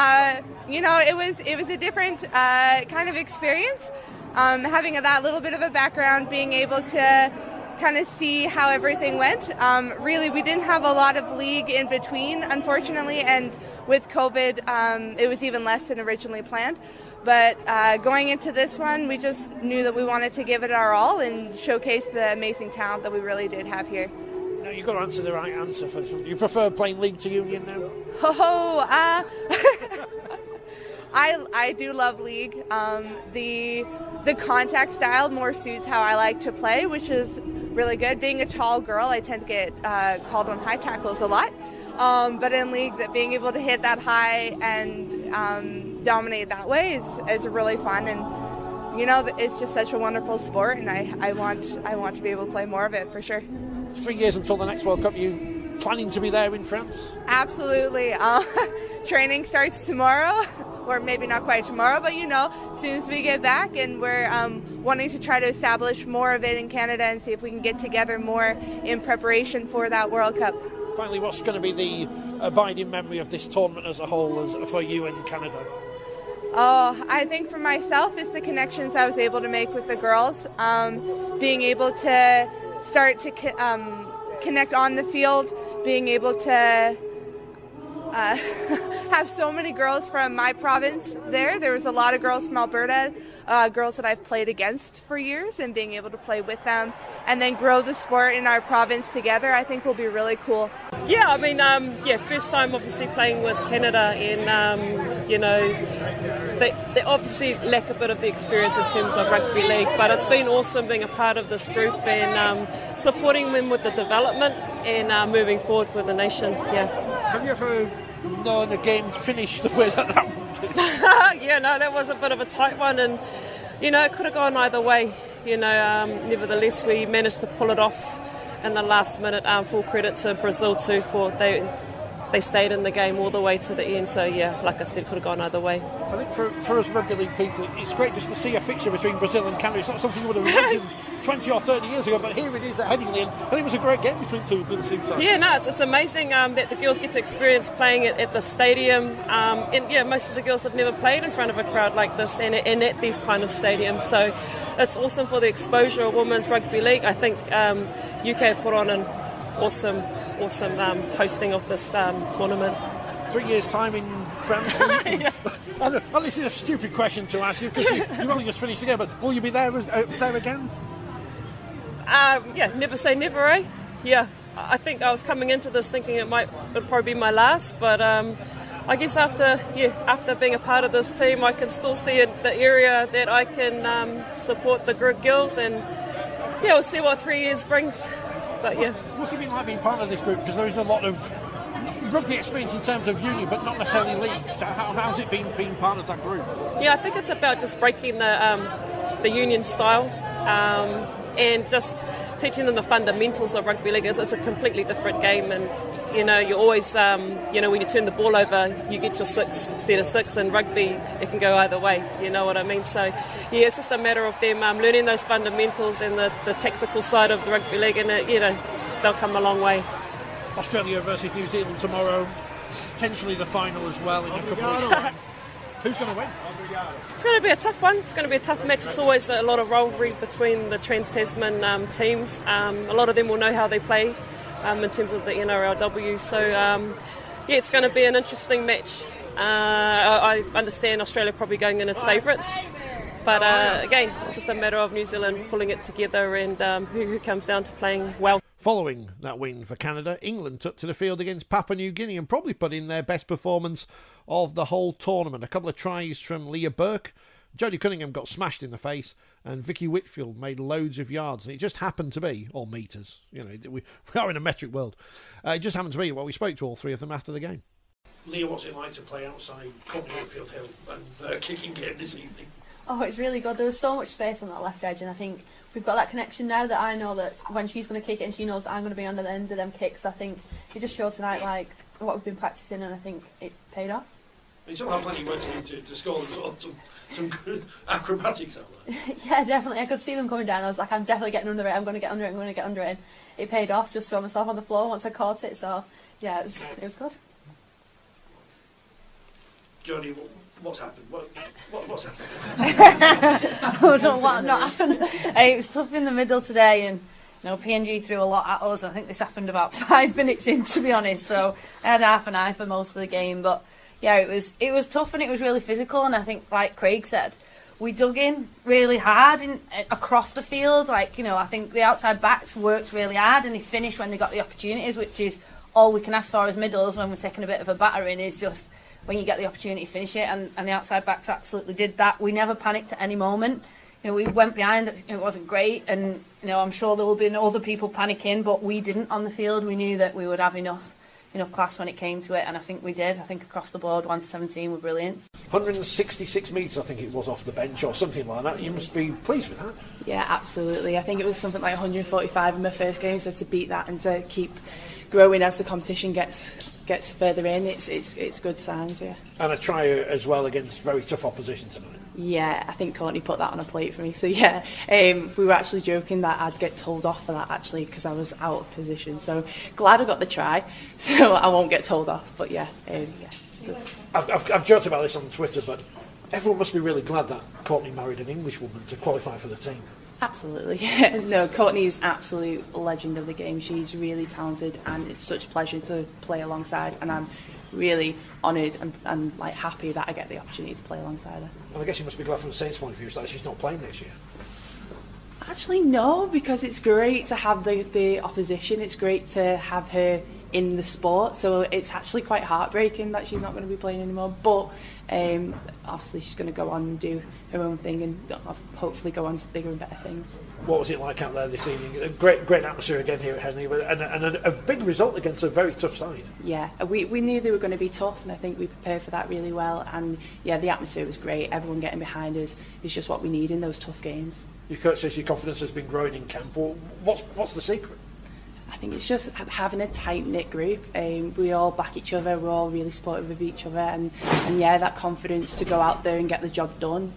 you know, it was a different kind of experience. Having that little bit of a background, being able to kind of see how everything went. Really, we didn't have a lot of league in between, unfortunately, and with COVID, it was even less than originally planned. But going into this one, we just knew that we wanted to give it our all and showcase the amazing talent that we really did have here. Now, you've got to answer the right answer for this one. Do you prefer playing league to union now? I do love league. The contact style more suits how I like to play, which is really good. Being a tall girl, I tend to get called on high tackles a lot. But in league, that being able to hit that high and dominate that way is really fun. And you know, it's just such a wonderful sport, and I want to be able to play more of it for sure. 3 years until the next World Cup. You planning to be there in France? Absolutely. Training starts tomorrow. or maybe not quite tomorrow, but as soon as we get back, and we're wanting to try to establish more of it in Canada and see if we can get together more in preparation for that World Cup. Finally, what's going to be the abiding memory of this tournament as a whole for you in Canada? Oh, I think for myself, it's the connections I was able to make with the girls. Being able to start to connect on the field, being able to have so many girls from my province there. There was a lot of girls from Alberta, girls that I've played against for years, and being able to play with them and then grow the sport in our province together, I think will be really cool. Yeah, I mean, first time obviously playing with Canada, and they obviously lack a bit of the experience in terms of rugby league, but it's been awesome being a part of this group and supporting them with the development and moving forward for the nation. Yeah. Have you ever known a game finished the way that one did? Yeah, no, that was a bit of a tight one, and it could have gone either way. Nevertheless, we managed to pull it off in the last minute. Full credit to Brazil too, for they stayed in the game all the way to the end. So yeah, like I said, could have gone either way. I think for us rugby league people, it's great just to see a fixture between Brazil and Canada. It's not something you would have imagined 20 or 30 years ago, but here it is at Headingley, and I think it was a great game between two good teams. Yeah, no, it's amazing that the girls get to experience playing at the stadium. And yeah, most of the girls have never played in front of a crowd like this and at these kind of stadiums. So it's awesome for the exposure of women's rugby league. I think UK put on an awesome hosting of this tournament. 3 years' time in France. Well, this is a stupid question to ask you because you've only just finished again, but will you be there again? Yeah, never say never, eh? Yeah, I think I was coming into this thinking it'd probably be my last, but I guess after being a part of this team, I can still see the area that I can support the girls, and yeah, we'll see what 3 years brings. But yeah. What's it been like being part of this group? Because there is a lot of rugby experience in terms of union, but not necessarily league. So how's it been being part of that group? Yeah, I think it's about just breaking the union style and just teaching them the fundamentals of rugby league. It's a completely different game, and you always when you turn the ball over, you get your set of six. And rugby, it can go either way. You know what I mean? So yeah, it's just a matter of them learning those fundamentals and the tactical side of the rugby league, and they'll come a long way. Australia versus New Zealand tomorrow, potentially the final as well in a couple of weeks. Who's going to win? It's going to be a tough one. It's going to be a tough match. It's always a lot of rivalry between the Trans-Tasman teams. A lot of them will know how they play in terms of the NRLW. So, yeah, it's going to be an interesting match. I understand Australia probably going in as favourites. But again, it's just a matter of New Zealand pulling it together and who comes down to playing well. Following that win for Canada, England took to the field against Papua New Guinea and probably put in their best performance of the whole tournament. A couple of tries from Leah Burke. Jodie Cunningham got smashed in the face, and Vicky Whitfield made loads of yards. And it just happened to be, or metres, we are in a metric world. It just happened to be, we spoke to all three of them after the game. Leah, what's it like to play outside Courtney Whitfield Hill and kicking game this evening? Oh, it's really good. There was so much space on that left edge, and I think we've got that connection now that I know that when she's going to kick it and she knows that I'm going to be on the end of them kicks. I think it just showed tonight what we've been practising, and I think it paid off. You still have plenty of work to score some good acrobatics out there. Yeah, definitely. I could see them coming down. I was like, I'm definitely getting under it. I'm going to get under it. I'm going to get under it. And it paid off. Just throw myself on the floor once I caught it. So yeah, it was good. Jodie, what's happened? What's happened? I don't know what not happened. It was tough in the middle today, and PNG threw a lot at us. I think this happened about 5 minutes in, to be honest. So I had half an eye for most of the game, but yeah, it was tough and it was really physical. And I think, like Craig said, we dug in really hard across the field. I think the outside backs worked really hard, and they finished when they got the opportunities, which is all we can ask for as middles when we're taking a bit of a battering. Is just when you get the opportunity to finish it, and the outside backs absolutely did that. We never panicked at any moment. We went behind, it wasn't great, and I'm sure there will be other people panicking, but we didn't on the field. We knew that we would have enough class when it came to it, and I think we did. I think across the board, 1 to 17 were brilliant. 166 metres, I think it was, off the bench or something like that. You must be pleased with that. Yeah, absolutely. I think it was something like 145 in my first game, so to beat that and to keep growing as the competition gets further in, it's good signs, yeah. And a try as well against very tough opposition tonight. Yeah, I think Courtney put that on a plate for me. So yeah, we were actually joking that I'd get told off for that actually because I was out of position. So glad I got the try, so I won't get told off. But yeah, it's good. I've joked about this on Twitter, but everyone must be really glad that Courtney married an English woman to qualify for the team. Absolutely. No, Courtney is absolute legend of the game. She's really talented, and it's such a pleasure to play alongside. And I'm really honoured and like happy that I get the opportunity to play alongside her. And I guess you must be glad from the Saints' point of view that she's not playing next year. Actually, no, because it's great to have the opposition. It's great to have her in the sport. So it's actually quite heartbreaking that she's not going to be playing anymore. But obviously she's going to go on and do her own thing and hopefully go on to bigger and better things. What was it like out there this evening? A great atmosphere again here at Henley, and a big result against a very tough side. Yeah, we knew they were going to be tough, and I think we prepared for that really well. And yeah, the atmosphere was great. Everyone getting behind us is just what we need in those tough games. Your coach says your confidence has been growing in camp. Well, what's the secret? I think it's just having a tight-knit group. We all back each other, we're all really supportive of each other, and yeah, that confidence to go out there and get the job done.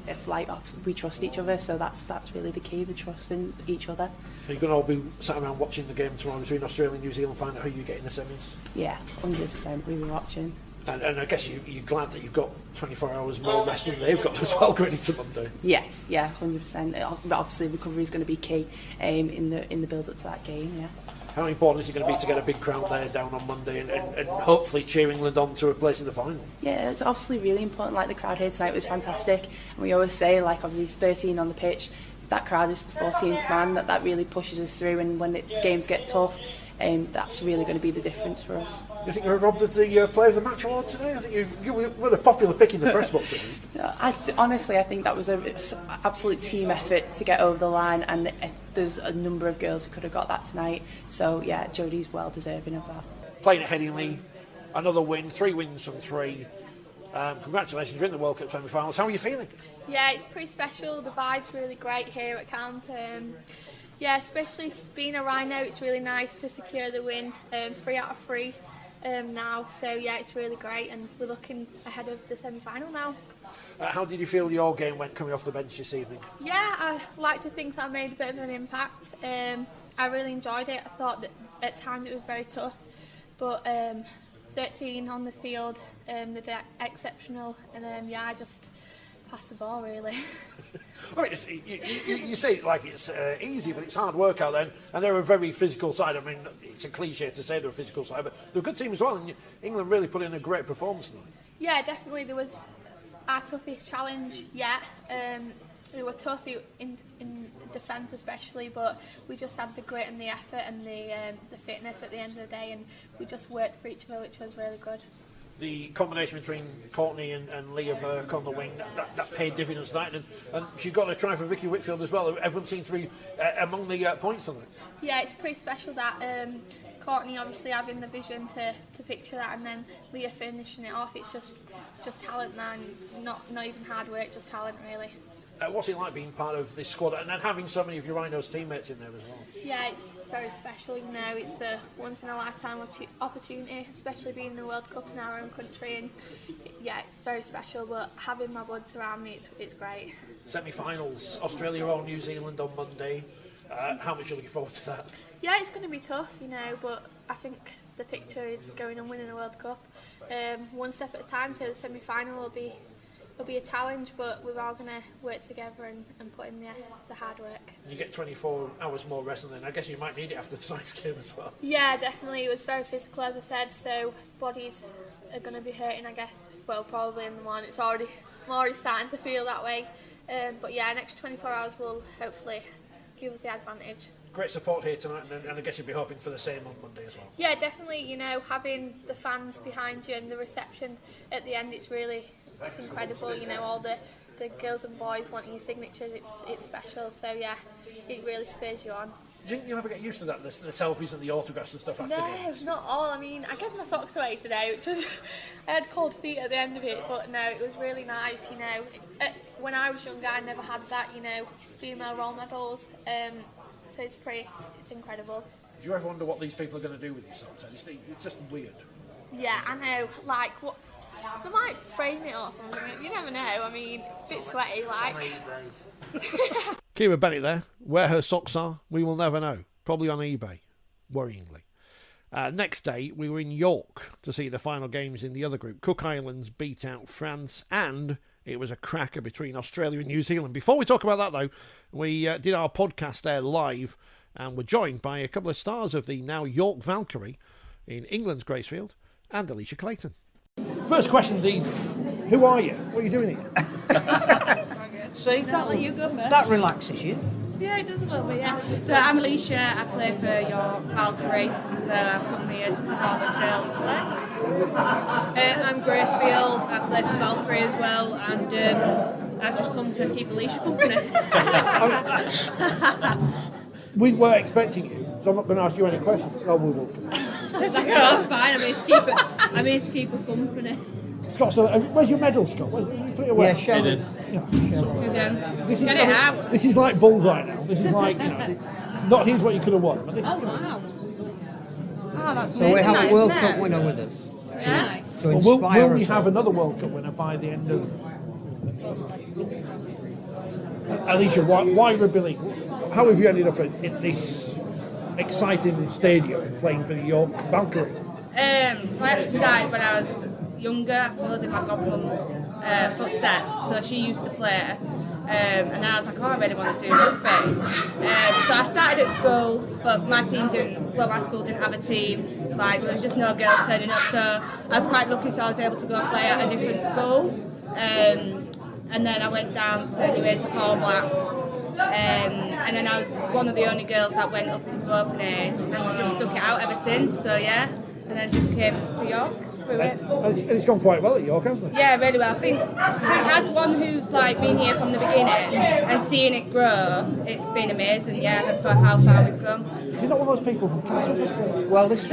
We trust each other, so that's really the key, the trust in each other. Are you going to all be sat around watching the game tomorrow between Australia and New Zealand, find out who you get in the semis? Yeah, 100% we'll be watching. And I guess you're glad that you've got 24 hours more rest than they've got as well going into Monday. Yes, yeah, 100%. Obviously recovery is going to be key in the build-up to that game, yeah. How important is it going to be to get a big crowd there down on Monday and hopefully cheer England on to a place in the final? Yeah, it's obviously really important. Like the crowd here tonight was fantastic. And we always say, like, of these 13 on the pitch, that crowd is the 14th man, that really pushes us through. And when the games get tough, that's really going to be the difference for us. You think you were robbed of the Player of the Match award today? I think you were the popular pick in the press box at least. Honestly, I think that was an absolute team effort to get over the line, and there's a number of girls who could have got that tonight. So yeah, Jodie's well deserving of that. Playing at Headingley, another win, 3 wins from 3. Congratulations, you're in the World Cup semi-finals. How are you feeling? Yeah, it's pretty special. The vibe's really great here at camp. Yeah, especially being a Rhino, it's really nice to secure the win, 3 out of 3 now. So yeah, it's really great, and we're looking ahead of the semi-final now. How did you feel your game went coming off the bench this evening? Yeah, I like to think that I made a bit of an impact. I really enjoyed it. I thought that at times it was very tough, but 13 on the field, they did exceptional, and yeah, I just passed the ball really. Right, you say it like it's easy, but it's hard work out there, and they're a very physical side. I mean, it's a cliche to say they're a physical side, but they're a good team as well, and England really put in a great performance tonight. Yeah, definitely. There was our toughest challenge yet. We were tough in defence especially, but we just had the grit and the effort and the fitness at the end of the day, and we just worked for each other, which was really good. The combination between Courtney and Leah Burke on the wing, that paid dividends tonight, and she got a try for Vicky Whitfield as well. Everyone seems to be among the points tonight. Yeah, it's pretty special that Courtney obviously having the vision to picture that, and then Leah finishing it off. It's just talent now, and not even hard work, just talent really. What's it like being part of this squad and having so many of your Rhinos teammates in there as well? Yeah, it's very special. You know, it's a once-in-a-lifetime opportunity, especially being in the World Cup in our own country. And yeah, it's very special. But having my buds around me, it's great. Semi-finals, Australia or New Zealand on Monday. How much are you looking forward to that? Yeah, it's going to be tough, you know, but I think the picture is going and winning the World Cup. One step at a time. So the semi-final will be a challenge, but we're all going to work together and put in the hard work. And you get 24 hours more rest, and then I guess you might need it after tonight's game as well. Yeah, definitely. It was very physical, as I said, so bodies are going to be hurting, I guess. Well, probably in the morning. I'm already starting to feel that way. But yeah, an extra 24 hours will hopefully give us the advantage. Great support here tonight, and I guess you'll be hoping for the same on Monday as well. Yeah, definitely. You know, having the fans behind you and the reception at the end, it's incredible. You know, all the the girls and boys wanting your signatures, it's special. So yeah, it really spurs you on. Do you think you'll ever get used to that, the selfies and the autographs and stuff after games? No, not all. I mean, I gave my socks away today, which was, I had cold feet at the end of it, but no, it was really nice, you know. When I was younger, I never had that, you know, female role models, so it's incredible. Do you ever wonder what these people are going to do with your socks? It's just weird. Yeah, I know, like, what they might frame it or something, you never know, I mean, a bit sweaty, like. Kira Bennett there. Where her socks are, we will never know. Probably on eBay, worryingly. Next day, we were in York to see the final games in the other group. Cook Islands beat out France, and it was a cracker between Australia and New Zealand. Before we talk about that, though, we did our podcast there live, and we're joined by a couple of stars of the now York Valkyrie in England's Gracefield, and Alicia Clayton. First question's easy. Who are you? What are you doing here? See, I'll let you go first. That relaxes you. Yeah, it does a little bit, yeah. So I'm Alicia, I play for your Valkyrie, so I've come here to support the girls play. I'm Gracefield, I play for Valkyrie as well, and I've just come to keep Alicia company. We were expecting you, so I'm not going to ask you any questions. Oh, we will. That's fine, I'm here to keep her company. Scott, so where's your medal, Scott? Put it away. Yeah, Sharon. Get it out. This is like bullseye now. This is like, you know, not here's what you could have won. But this, Oh, wow. Oh, that's So amazing. we have that, a World isn't Cup it? winner with us. Yeah. Nice. To will inspire we us have all. another World Cup winner by the end of Alicia, why Rugby League? How have you ended up in this exciting stadium playing for the York Valkyrie? So I actually started when I was younger. I followed in my godmum's footsteps, so she used to play. And then I was like, oh, I really want to do rugby. So I started at school, but my school didn't have a team. Like, there was just no girls turning up, so I was quite lucky, so I was able to go play at a different school. And then I went down to New Age All Blacks. And then I was one of the only girls that went up into open age and just stuck it out ever since, so yeah. And then just came to York. And it's gone quite well at York, hasn't it? Yeah, really well. I think as one who's like been here from the beginning and seeing it grow, it's been amazing. Yeah, for how far we've come. Is he not one of those people from Castleford? Well, this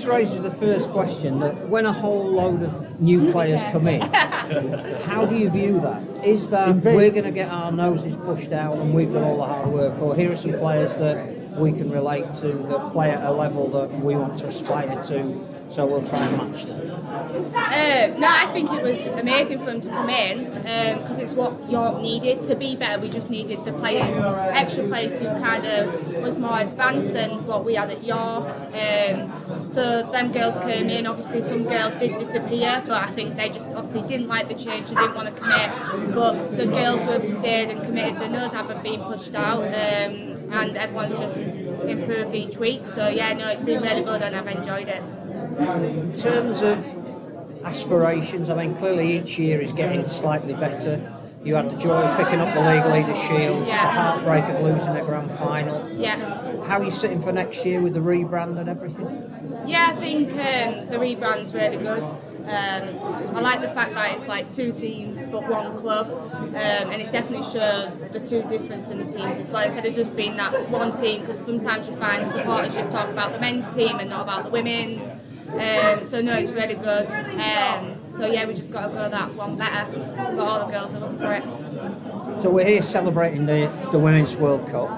raises the first question, that when a whole load of new players come in, how do you view that? Is that we're going to get our noses pushed out and we've done all the hard work, or here are some players that we can relate to, that play at a level that we want to aspire to, so we'll try and match them? No, I think it was amazing for them to come in, because it's what York needed to be better. We just needed the players, extra players who kind of was more advanced than what we had at York. So them girls came in. Obviously some girls did disappear, but I think they just obviously didn't like the change, they didn't want to commit. But the girls who have stayed and committed, the nose haven't been pushed out, and everyone's just improved each week. So yeah, no, it's been really good and I've enjoyed it. In terms of aspirations, I mean, clearly each year is getting slightly better. You had the joy of picking up the League Leaders Shield, the heartbreak of losing a grand final. Yeah. How are you sitting for next year with the rebrand and everything? Yeah, I think the rebrand's really good. I like the fact that it's like two teams but one club, and it definitely shows the two difference in the teams as well, instead of just being that one team, because sometimes you find supporters just talk about the men's team and not about the women's. So no, it's really good. So yeah, we just got to go that one better, but all the girls are up for it. So we're here celebrating the Women's World Cup.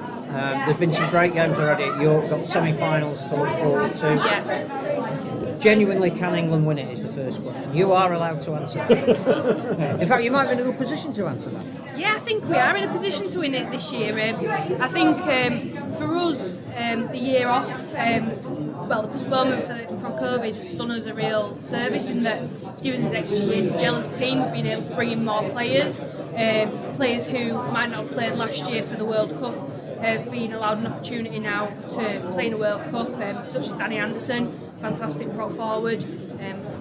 There've been some great games already at York, got semi-finals to look forward to. Yeah. Genuinely, can England win it is the first question. You are allowed to answer that. In fact, you might be in a good position to answer that. Yeah, I think we are in a position to win it this year. I think for us, the year off, the postponement from COVID has done us a real service in that it's given us an extra year to gel as a team, being able to bring in more players, players who might not have played last year for the World Cup have been allowed an opportunity now to play in a World Cup, such as Danny Anderson, fantastic prop forward.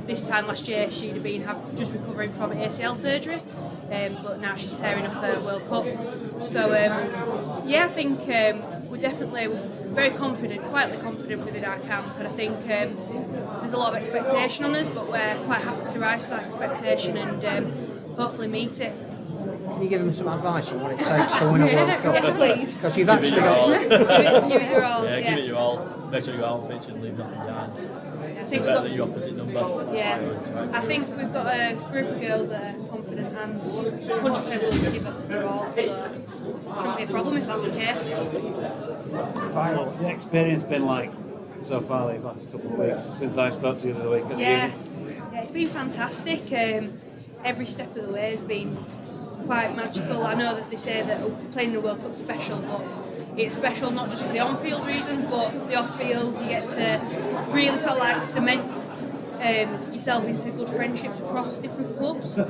This time last year she'd have been just recovering from ACL surgery, but now she's tearing up her World Cup. So yeah, I think we're very confident, quietly confident within our camp, and I think there's a lot of expectation on us, but we're quite happy to rise to that expectation and hopefully meet it. Can you give them some advice on what it takes to win a World Cup? Yes, please. Because you've actually got... Give it your all. Yeah, give it your all. Make sure you go out on the pitch and leave nothing behind. I think Better than your opposite number. Yeah, I think we've got a group of girls that are confident and 100% willing to give it their all, so shouldn't be a problem if that's the case. What's the experience been like so far these last couple of weeks since I spoke to you the other week at the Yeah, uni? yeah, it's been fantastic. Every step of the way has been quite magical. I know that they say that playing in the World Cup's special, but it's special not just for the on-field reasons, but the off-field you get to really sort of like cement yourself into good friendships across different clubs. So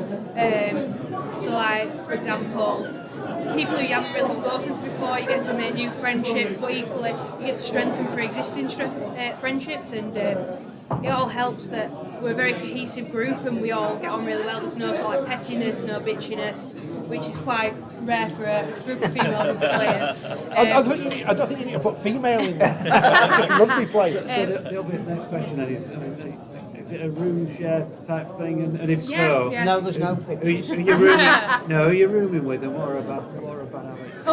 like, for example, people who you haven't really spoken to before, you get to make new friendships, but equally you get to strengthen pre-existing friendships, and it all helps that we're a very cohesive group and we all get on really well. There's no sort of like pettiness, no bitchiness, which is quite rare for a group of female players. I don't think you need to put female in there. Rugby players. So the obvious next question then is it a room share type thing? And if so, yeah. No, there's no pictures. Are you rooming? No, are you rooming with them or about Alex?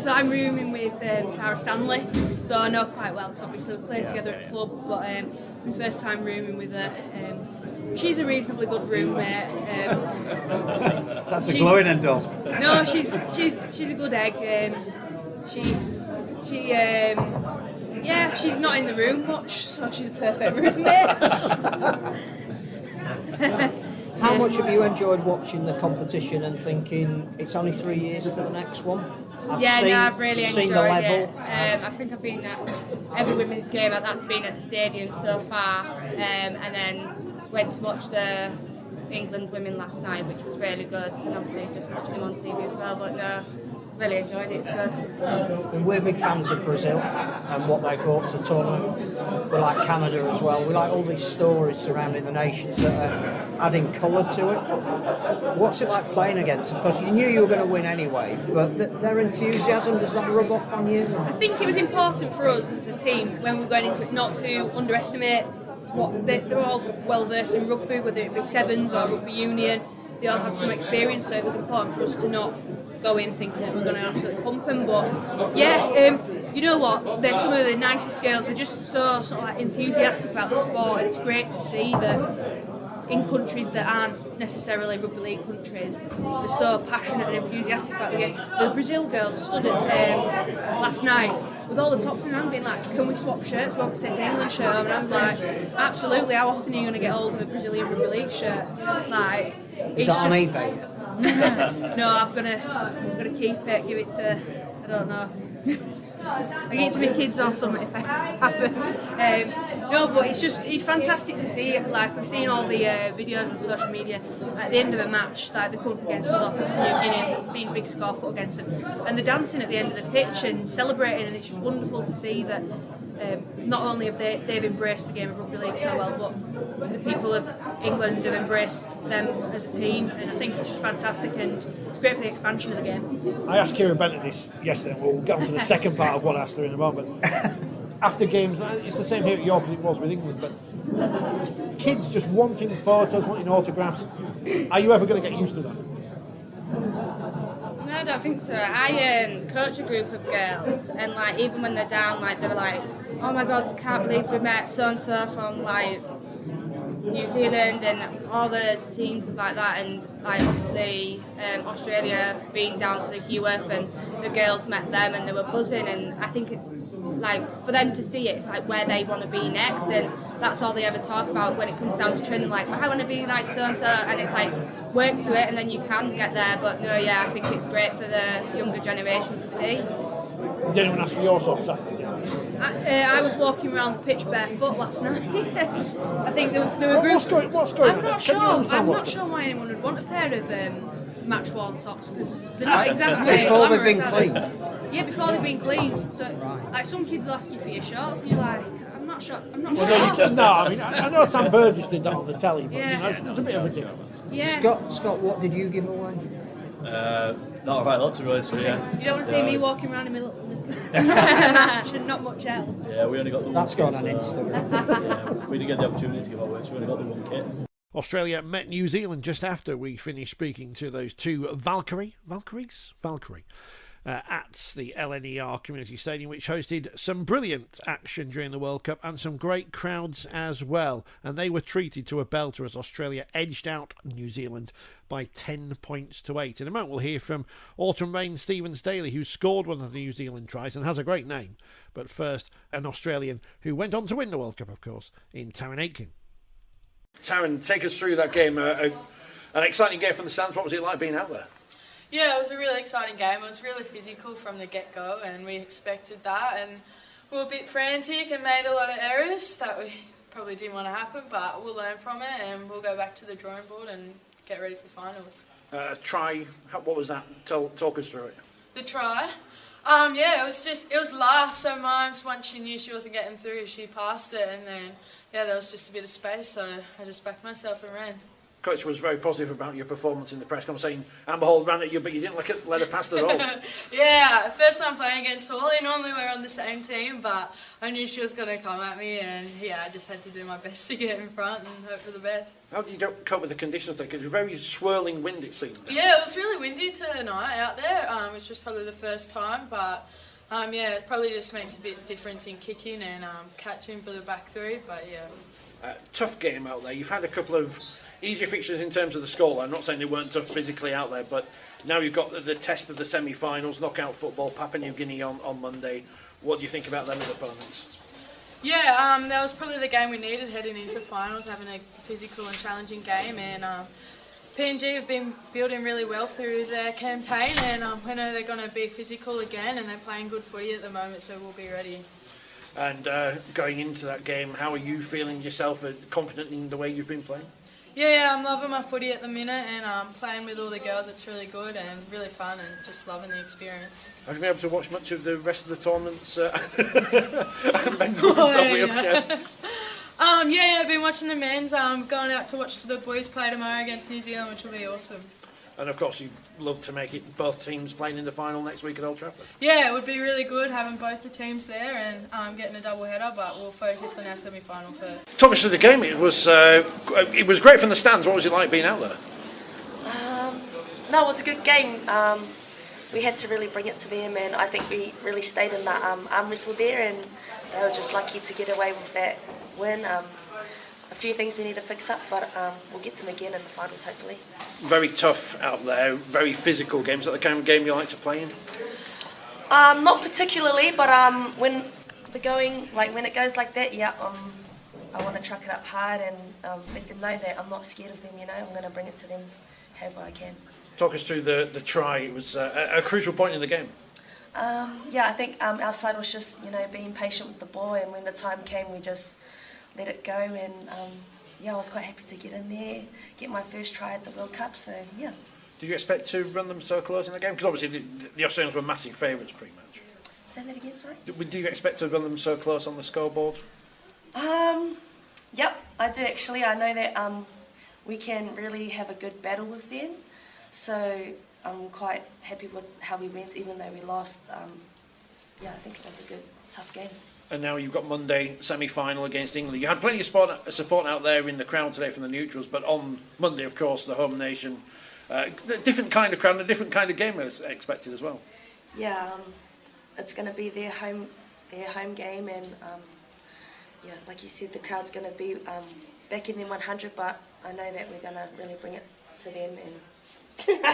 So I'm rooming with Sarah Stanley, so I know quite well because obviously we played together at club, but it's my first time rooming with her. She's a reasonably good roommate. That's a glowing end all. No, she's a good egg. She's not in the room much, so she's a perfect roommate. How much have you enjoyed watching the competition and thinking it's only 3 years to the next one? I've really seen enjoyed the level. it. I think I've been at every women's game that's been at the stadium so far, and then went to watch the England women last night, which was really good, and obviously just watched them on TV as well, but no, really enjoyed it, it's good. We're big fans of Brazil and what they brought to the tournament. We like Canada as well. We like all these stories surrounding the nations that are adding colour to it. What's it like playing against them? Because you knew you were going to win anyway, but their enthusiasm, does that rub off on you? I think it was important for us as a team when we were going into it not to underestimate what they're all well versed in rugby, whether it be sevens or rugby union. They all had some experience, so it was important for us to not go in thinking that we're going to absolutely pump them. But yeah, you know what? They're some of the nicest girls. They're just so sort of like enthusiastic about the sport, and it's great to see that in countries that aren't necessarily rugby league countries, they're so passionate and enthusiastic about the game. The Brazil girls stood at last night with all the tops in hand being like, can we swap shirts? We want to take the England shirt home. And I'm like, absolutely, how often are you going to get hold of a Brazilian rugby league shirt? Like, Is that on eBay? No, I'm gonna keep it, give it to, I don't know, I give it to my kids or something if I happen. No, but it's fantastic to see it. Like, we've seen all the videos on social media at the end of a match, like they come up against us off New Guinea, there's been a big score put against them, and they're dancing at the end of the pitch and celebrating, and it's just wonderful to see that not only have they've embraced the game of rugby league so well, but the people of England have embraced them as a team, and I think it's just fantastic, and it's great for the expansion of the game. I asked Kieran Bennett this yesterday, and we'll get on to the second part of what I asked her in a moment. After games, it's the same here at York as it was with England, but kids just wanting photos, wanting autographs. Are you ever going to get used to that? No, I don't think so. I coach a group of girls, and like even when they're down, like they were like, "Oh my God, can't believe we met so and so from like New Zealand and all the teams like that." And like obviously Australia being down to the Heworth, and the girls met them and they were buzzing. And I think it's like for them to see it, it's like where they want to be next, and that's all they ever talk about when it comes down to training. Like, well, I want to be like so and so, and it's like work to it, and then you can get there. But no, yeah, I think it's great for the younger generation to see. Did anyone ask for your socks after the game? I was walking around the pitch barefoot last night. I think there were groups. What's going on? I'm not sure. I'm not sure why anyone would want a pair of match-worn socks, because they're not exactly before they've been glamorous, cleaned. Yeah, before they've been cleaned. So, like, some kids will ask you for your shorts, and you're like, I'm not sure. No, I mean, I know Sam Burgess did that on the telly, but Yeah. you know, there's a bit of a difference. Yeah. Scott, what did you give away? Not a right lot, to be honest with you. You don't want to see me walking around in my little match and not much else. Yeah, we only got the one That's kit. gone on Instagram. Yeah, we didn't get the opportunity to give away, so we only got the one kit. Australia met New Zealand just after we finished speaking to those two Valkyrie at the LNER Community Stadium, which hosted some brilliant action during the World Cup and some great crowds as well. And they were treated to a belter as Australia edged out New Zealand by 10 points to 8. In a moment, we'll hear from Autumn Rain Stevens-Daly, who scored one of the New Zealand tries and has a great name. But first, an Australian who went on to win the World Cup, of course, in Taryn Aitken. Taryn, take us through that game. An exciting game from the stands. What was it like being out there? Yeah, it was a really exciting game. It was really physical from the get-go, and we expected that. And we were a bit frantic and made a lot of errors that we probably didn't want to happen, but we'll learn from it and we'll go back to the drawing board and get ready for finals. Try, what was that? Talk us through it. The try? Yeah, it was last, so Mimes, once she knew she wasn't getting through, she passed it, and then, yeah, there was just a bit of space, so I just backed myself and ran. Coach was very positive about your performance in the press conference, saying Amber Hall ran at you, but you didn't let her pass at all. Yeah, first time playing against Hawley. Normally we're on the same team, but I knew she was going to come at me, and yeah, I just had to do my best to get in front and hope for the best. How did you cope with the conditions there? Because it was very swirling wind, it seemed. Yeah, it was really windy tonight out there, which was probably the first time, but yeah, it probably just makes a bit difference in kicking and catching for the back three, but yeah. Tough game out there. You've had a couple of easier fixtures in terms of the scoreline. I'm not saying they weren't tough physically out there, but now you've got the test of the semi-finals, knockout football, Papua New Guinea on Monday. What do you think about them as opponents? Yeah, that was probably the game we needed heading into finals, having a physical and challenging game. And PNG have been building really well through their campaign, and we know they're going to be physical again, and they're playing good footy at the moment, so we'll be ready. And going into that game, how are you feeling yourself, confident in the way you've been playing? Yeah, I'm loving my footy at the minute, and playing with all the girls, it's really good and really fun, and just loving the experience. Have you been able to watch much of the rest of the tournaments? Men's chest. Yeah, I've been watching the men's. Going out to watch the boys play tomorrow against New Zealand, which will be awesome. And of course, you'd love to make it both teams playing in the final next week at Old Trafford. Yeah, it would be really good having both the teams there and getting a double header, but we'll focus on our semi-final first. Talk us through the game. It was great from the stands. What was it like being out there? No, it was a good game. We had to really bring it to them, and I think we really stayed in that arm wrestle there, and they were just lucky to get away with that win. A few things we need to fix up, but we'll get them again in the finals, hopefully. Very tough out there, very physical games. Is that the kind of game you like to play in? Not particularly, but when it goes like that, yeah, I want to truck it up hard and let them know that I'm not scared of them. I'm going to bring it to them however I can. Talk us through the try. It was a crucial point in the game. Yeah, I think our side was just being patient with the ball, and when the time came, we just let it go, and I was quite happy to get in there, get my first try at the World Cup, so yeah. Did you expect to run them so close in the game? Because obviously the Australians were massive favourites pre-match. Say that again, sorry? Do you expect to run them so close on the scoreboard? Yep, I do actually. I know that we can really have a good battle with them, so I'm quite happy with how we went, even though we lost. I think it was a good, tough game. And now you've got Monday semi-final against England. You had plenty of support out there in the crowd today from the neutrals, but on Monday, of course, the home nation, a different kind of crowd and a different kind of game as expected as well. Yeah, it's going to be their home game, and like you said, the crowd's going to be backing them 100. But I know that we're going to really bring it to them, and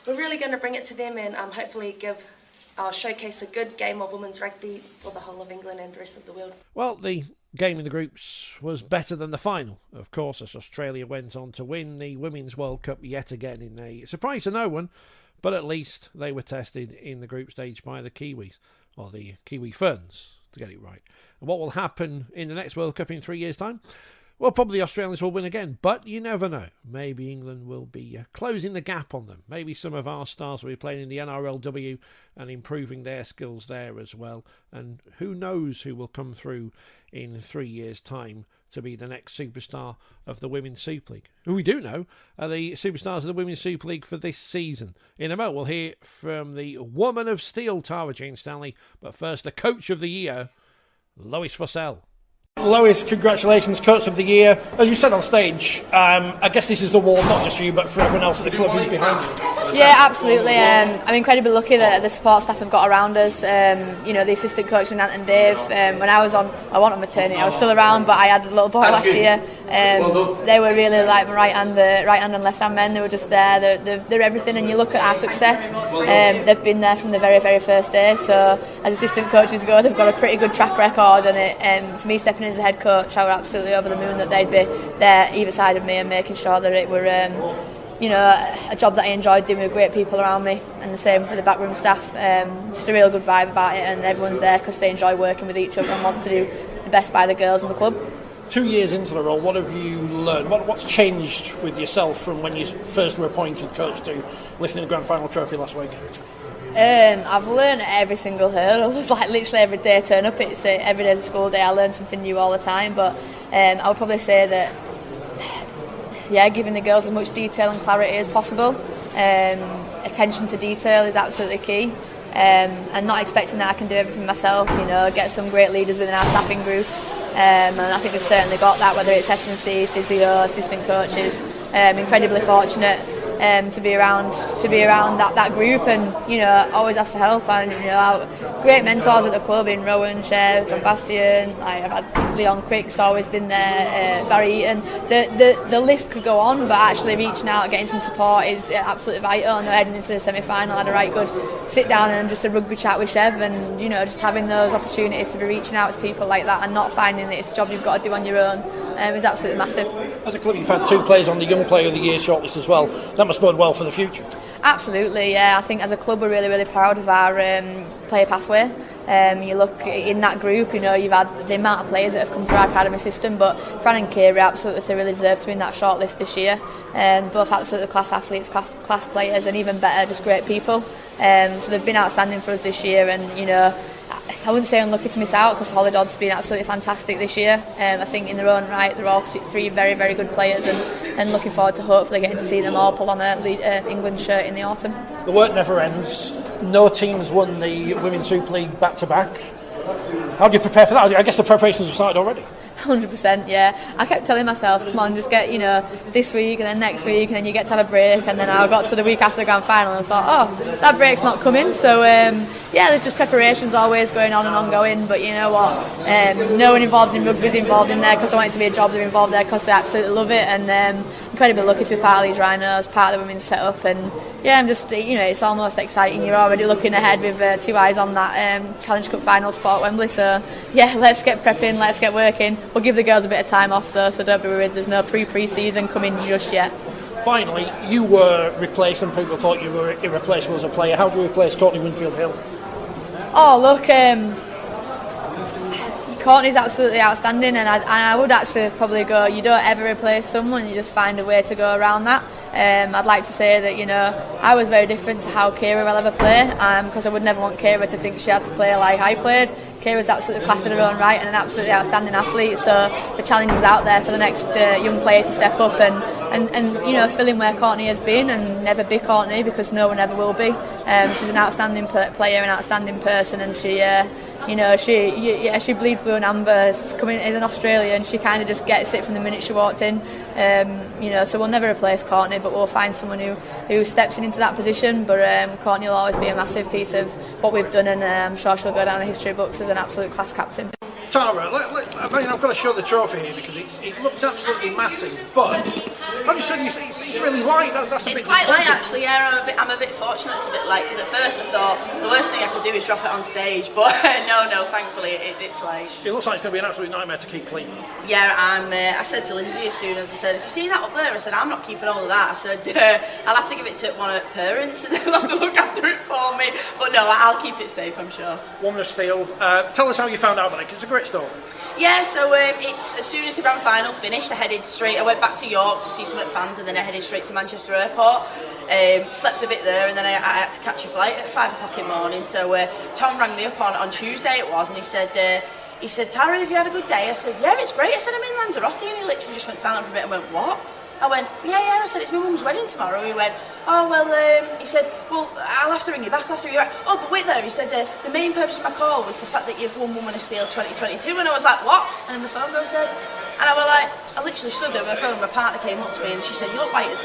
we're really going to bring it to them, and hopefully showcase a good game of women's rugby for the whole of England and the rest of the world. Well, the game in the groups was better than the final, of course, as Australia went on to win the Women's World Cup yet again in a surprise to no one, but at least they were tested in the group stage by the Kiwis, or the Kiwi Ferns, to get it right. And what will happen in the next World Cup in 3 years' time? Well, probably the Australians will win again, but you never know. Maybe England will be closing the gap on them. Maybe some of our stars will be playing in the NRLW and improving their skills there as well. And who knows who will come through in 3 years' time to be the next superstar of the Women's Super League. Who we do know are the superstars of the Women's Super League for this season. In a moment, we'll hear from the Woman of Steel, Tara Jean Stanley. But first, the Coach of the Year, Lois Fussell. Lois, congratulations, Coach of the Year. As you said on stage, I guess this is the award not just for you, but for everyone else at the club who's behind you. Yeah, absolutely. I'm incredibly lucky that the support staff have got around us. The assistant coach and Ant and Dave. When I went on maternity, I was still around, but I had a little boy last year. They were really like my right hand and left hand men. They were just there. They're everything. And you look at our success. They've been there from the very, very first day. So as assistant coaches go, they've got a pretty good track record. And for me stepping in as a head coach, I was absolutely over the moon that they'd be there either side of me and making sure that it were a job that I enjoyed doing with great people around me, and the same for the backroom staff. Just a real good vibe about it, and everyone's there because they enjoy working with each other and want to do the best by the girls in the club. 2 years into the role, what have you learned? What's changed with yourself from when you first were appointed coach to lifting the grand final trophy last week? I've learned every single hurdle. It's like literally every day I turn up, it's every day's a school day. I learn something new all the time, but I would probably say that giving the girls as much detail and clarity as possible. Attention to detail is absolutely key, and not expecting that I can do everything myself. Get some great leaders within our staffing group, and I think we've certainly got that, whether it's S&C, physio, assistant coaches. Incredibly fortunate to be around that group, and always ask for help. And our great mentors at the club in Rowan, Chev, John Bastian. I've had Leon Quick's always been there, Barry Eaton. The list could go on, but actually reaching out, getting some support is absolutely vital. And heading into the semi-final, I had a right good sit down and just a rugby chat with Chev, and just having those opportunities to be reaching out to people like that and not finding that it's a job you've got to do on your own is absolutely massive. As a club, you've had 2 players on the Young Player of the Year shortlist as well. That must bode well for the future. Absolutely, yeah. I think as a club we're really, really proud of our player pathway. You look in that group, you've had the amount of players that have come through our academy system, but Fran and Kira absolutely thoroughly deserve to be in that shortlist this year. Both absolutely class athletes, class players, and even better, just great people. So they've been outstanding for us this year, and I wouldn't say unlucky to miss out, because Hollydod's been absolutely fantastic this year. I think in their own right they're all 3 very, very good players, and looking forward to hopefully getting to see them all pull on a England shirt in the autumn. The work never ends. No teams won the Women's Super League back-to-back. How do you prepare for that? I guess the preparations have started already. 100%, yeah. I kept telling myself, come on, just get, this week and then next week, and then you get to have a break. And then I got to the week after the grand final and thought, oh, that break's not coming. So, there's just preparations always going on and ongoing. But you know what? No one involved in rugby is involved in there because I want it to be a job. They're involved there because they absolutely love it. And incredibly lucky to be part of these Rhinos, part of the women's setup. And I'm just, it's almost exciting. You're already looking ahead with 2 eyes on that Challenge Cup final spot at Wembley. So, let's get prepping, let's get working. We'll give the girls a bit of time off though, so don't be worried, there's no pre-season coming just yet. Finally, you were replaced and people thought you were irreplaceable as a player. How do you replace Courtney Winfield-Hill? Oh, look, Courtney's absolutely outstanding, and I would actually probably go, you don't ever replace someone, you just find a way to go around that. I'd like to say that, I was very different to how Kira will ever play, because I would never want Kira to think she had to play like I played. Kira's absolutely classed in her own right and an absolutely outstanding athlete, so the challenge is out there for the next young player to step up and fill in where Courtney has been, and never be Courtney, because no one ever will be. She's an outstanding player, an outstanding person, and she bleeds blue and amber. Coming as an Australian, she kind of just gets it from the minute she walked in. So we'll never replace Courtney, but we'll find someone who steps into that position. But Courtney will always be a massive piece of what we've done, and I'm sure she'll go down the history books as an absolute class captain. Tara, I've got to show the trophy here because it looks absolutely massive, but as you said, it's really light. That's it's quite light actually. Yeah, I'm a bit fortunate. It's a bit light because at first I thought the worst thing I could do is drop it on stage, but no, thankfully it's light. It looks like it's going to be an absolute nightmare to keep clean. Yeah, I said to Lindsay as soon as I said, "Have you seen that up there?" I said, "I'm not keeping all of that." I said, "I'll have to give it to one of her parents and they'll have to look after it for me." But no, I'll keep it safe, I'm sure. Woman of Steel. Tell us how you found out about it, because it's a great story. Yeah, so it's as soon as the grand final finished, I went back to York to see some of the fans, and then I headed straight to Manchester Airport. Slept a bit there, and then I had to catch a flight at 5 o'clock in the morning. So Tom rang me up on Tuesday it was, and he said, "Tara, have you had a good day?" I said, "Yeah, it's great." I said, "I'm in Lanzarote," and he literally just went silent for a bit and went, "What?" I went, yeah. I said, it's my mum's wedding tomorrow. He went, oh, well, he said, well, I'll have to ring you back. Oh, but wait there. He said, the main purpose of my call was the fact that you've won Woman of Steel 2022. And I was like, what? And then the phone goes dead. And I was like, I literally stood there with my phone. My partner came up to me and she said, you look white as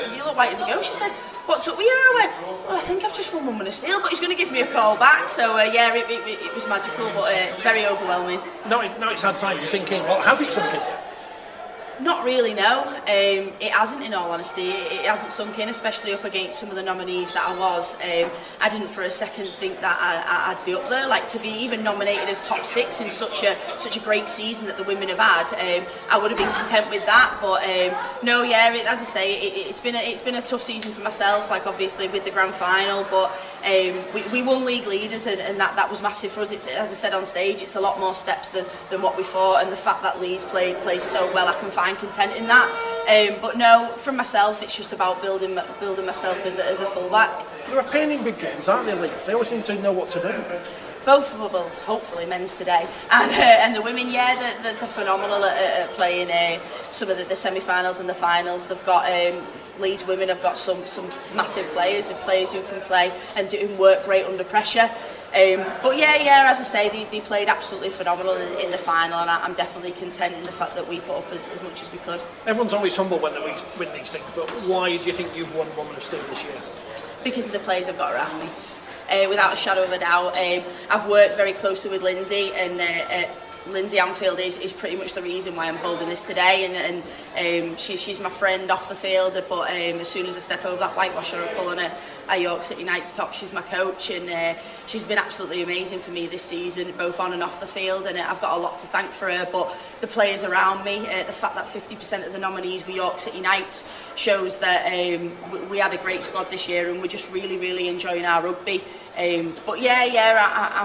a ghost. She said, what's up with you? I went, well, I think I've just won Woman of Steel, but he's going to give me a call back. So, yeah, it was magical, but very overwhelming. Now it's had time to sink in. Well, how's it sunk in? Not really, no. It hasn't, in all honesty. It hasn't sunk in, especially up against some of the nominees that I was. I didn't for a second think that I'd be up there. Like, to be even nominated as top 6 in such a great season that the women have had, I would have been content with that. But no, yeah, as I say, it's been a tough season for myself. Like, obviously with the grand final, but we won league leaders, and that was massive for us. It's, as I said on stage, it's a lot more steps than what we thought, and the fact that Leeds played so well, I can find content in that. But no, from myself, it's just about building myself as a fullback. They're a pain in big games, aren't they, Leeds? They always seem to know what to do. Both, hopefully men's today, and the women, yeah, they're phenomenal at playing some of the semi-finals and the finals. They've got Leeds women have got some massive players who can play and work great under pressure. But yeah, as I say, they played absolutely phenomenal in the final, and I'm definitely content in the fact that we put up as much as we could. Everyone's always humble when they win these things, but why do you think you've won Woman of Steel this year? Because of the players I've got around me. Without a shadow of a doubt. I've worked very closely with Lindsay, and Lindsay Anfield is pretty much the reason why I'm holding this today, and she's my friend off the field, but as soon as I step over that whitewasher, I pull on a York City Knights top. She's my coach, and she's been absolutely amazing for me this season, both on and off the field, and I've got a lot to thank for her. But the players around me, the fact that 50% of the nominees were York City Knights shows that we had a great squad this year, and we're just really enjoying our rugby. But yeah,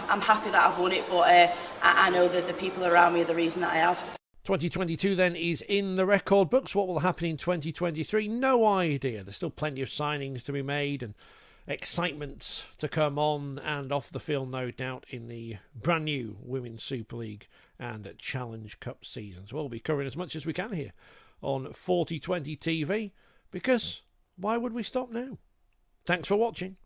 I'm happy that I've won it, but I know that the people around me are the reason that I have. 2022 then is in the record books. What will happen in 2023? No idea. There's still plenty of signings to be made and excitement to come on and off the field, no doubt, in the brand new Women's Super League and Challenge Cup seasons. We'll be covering as much as we can here on 4020 TV, because why would we stop now? Thanks for watching.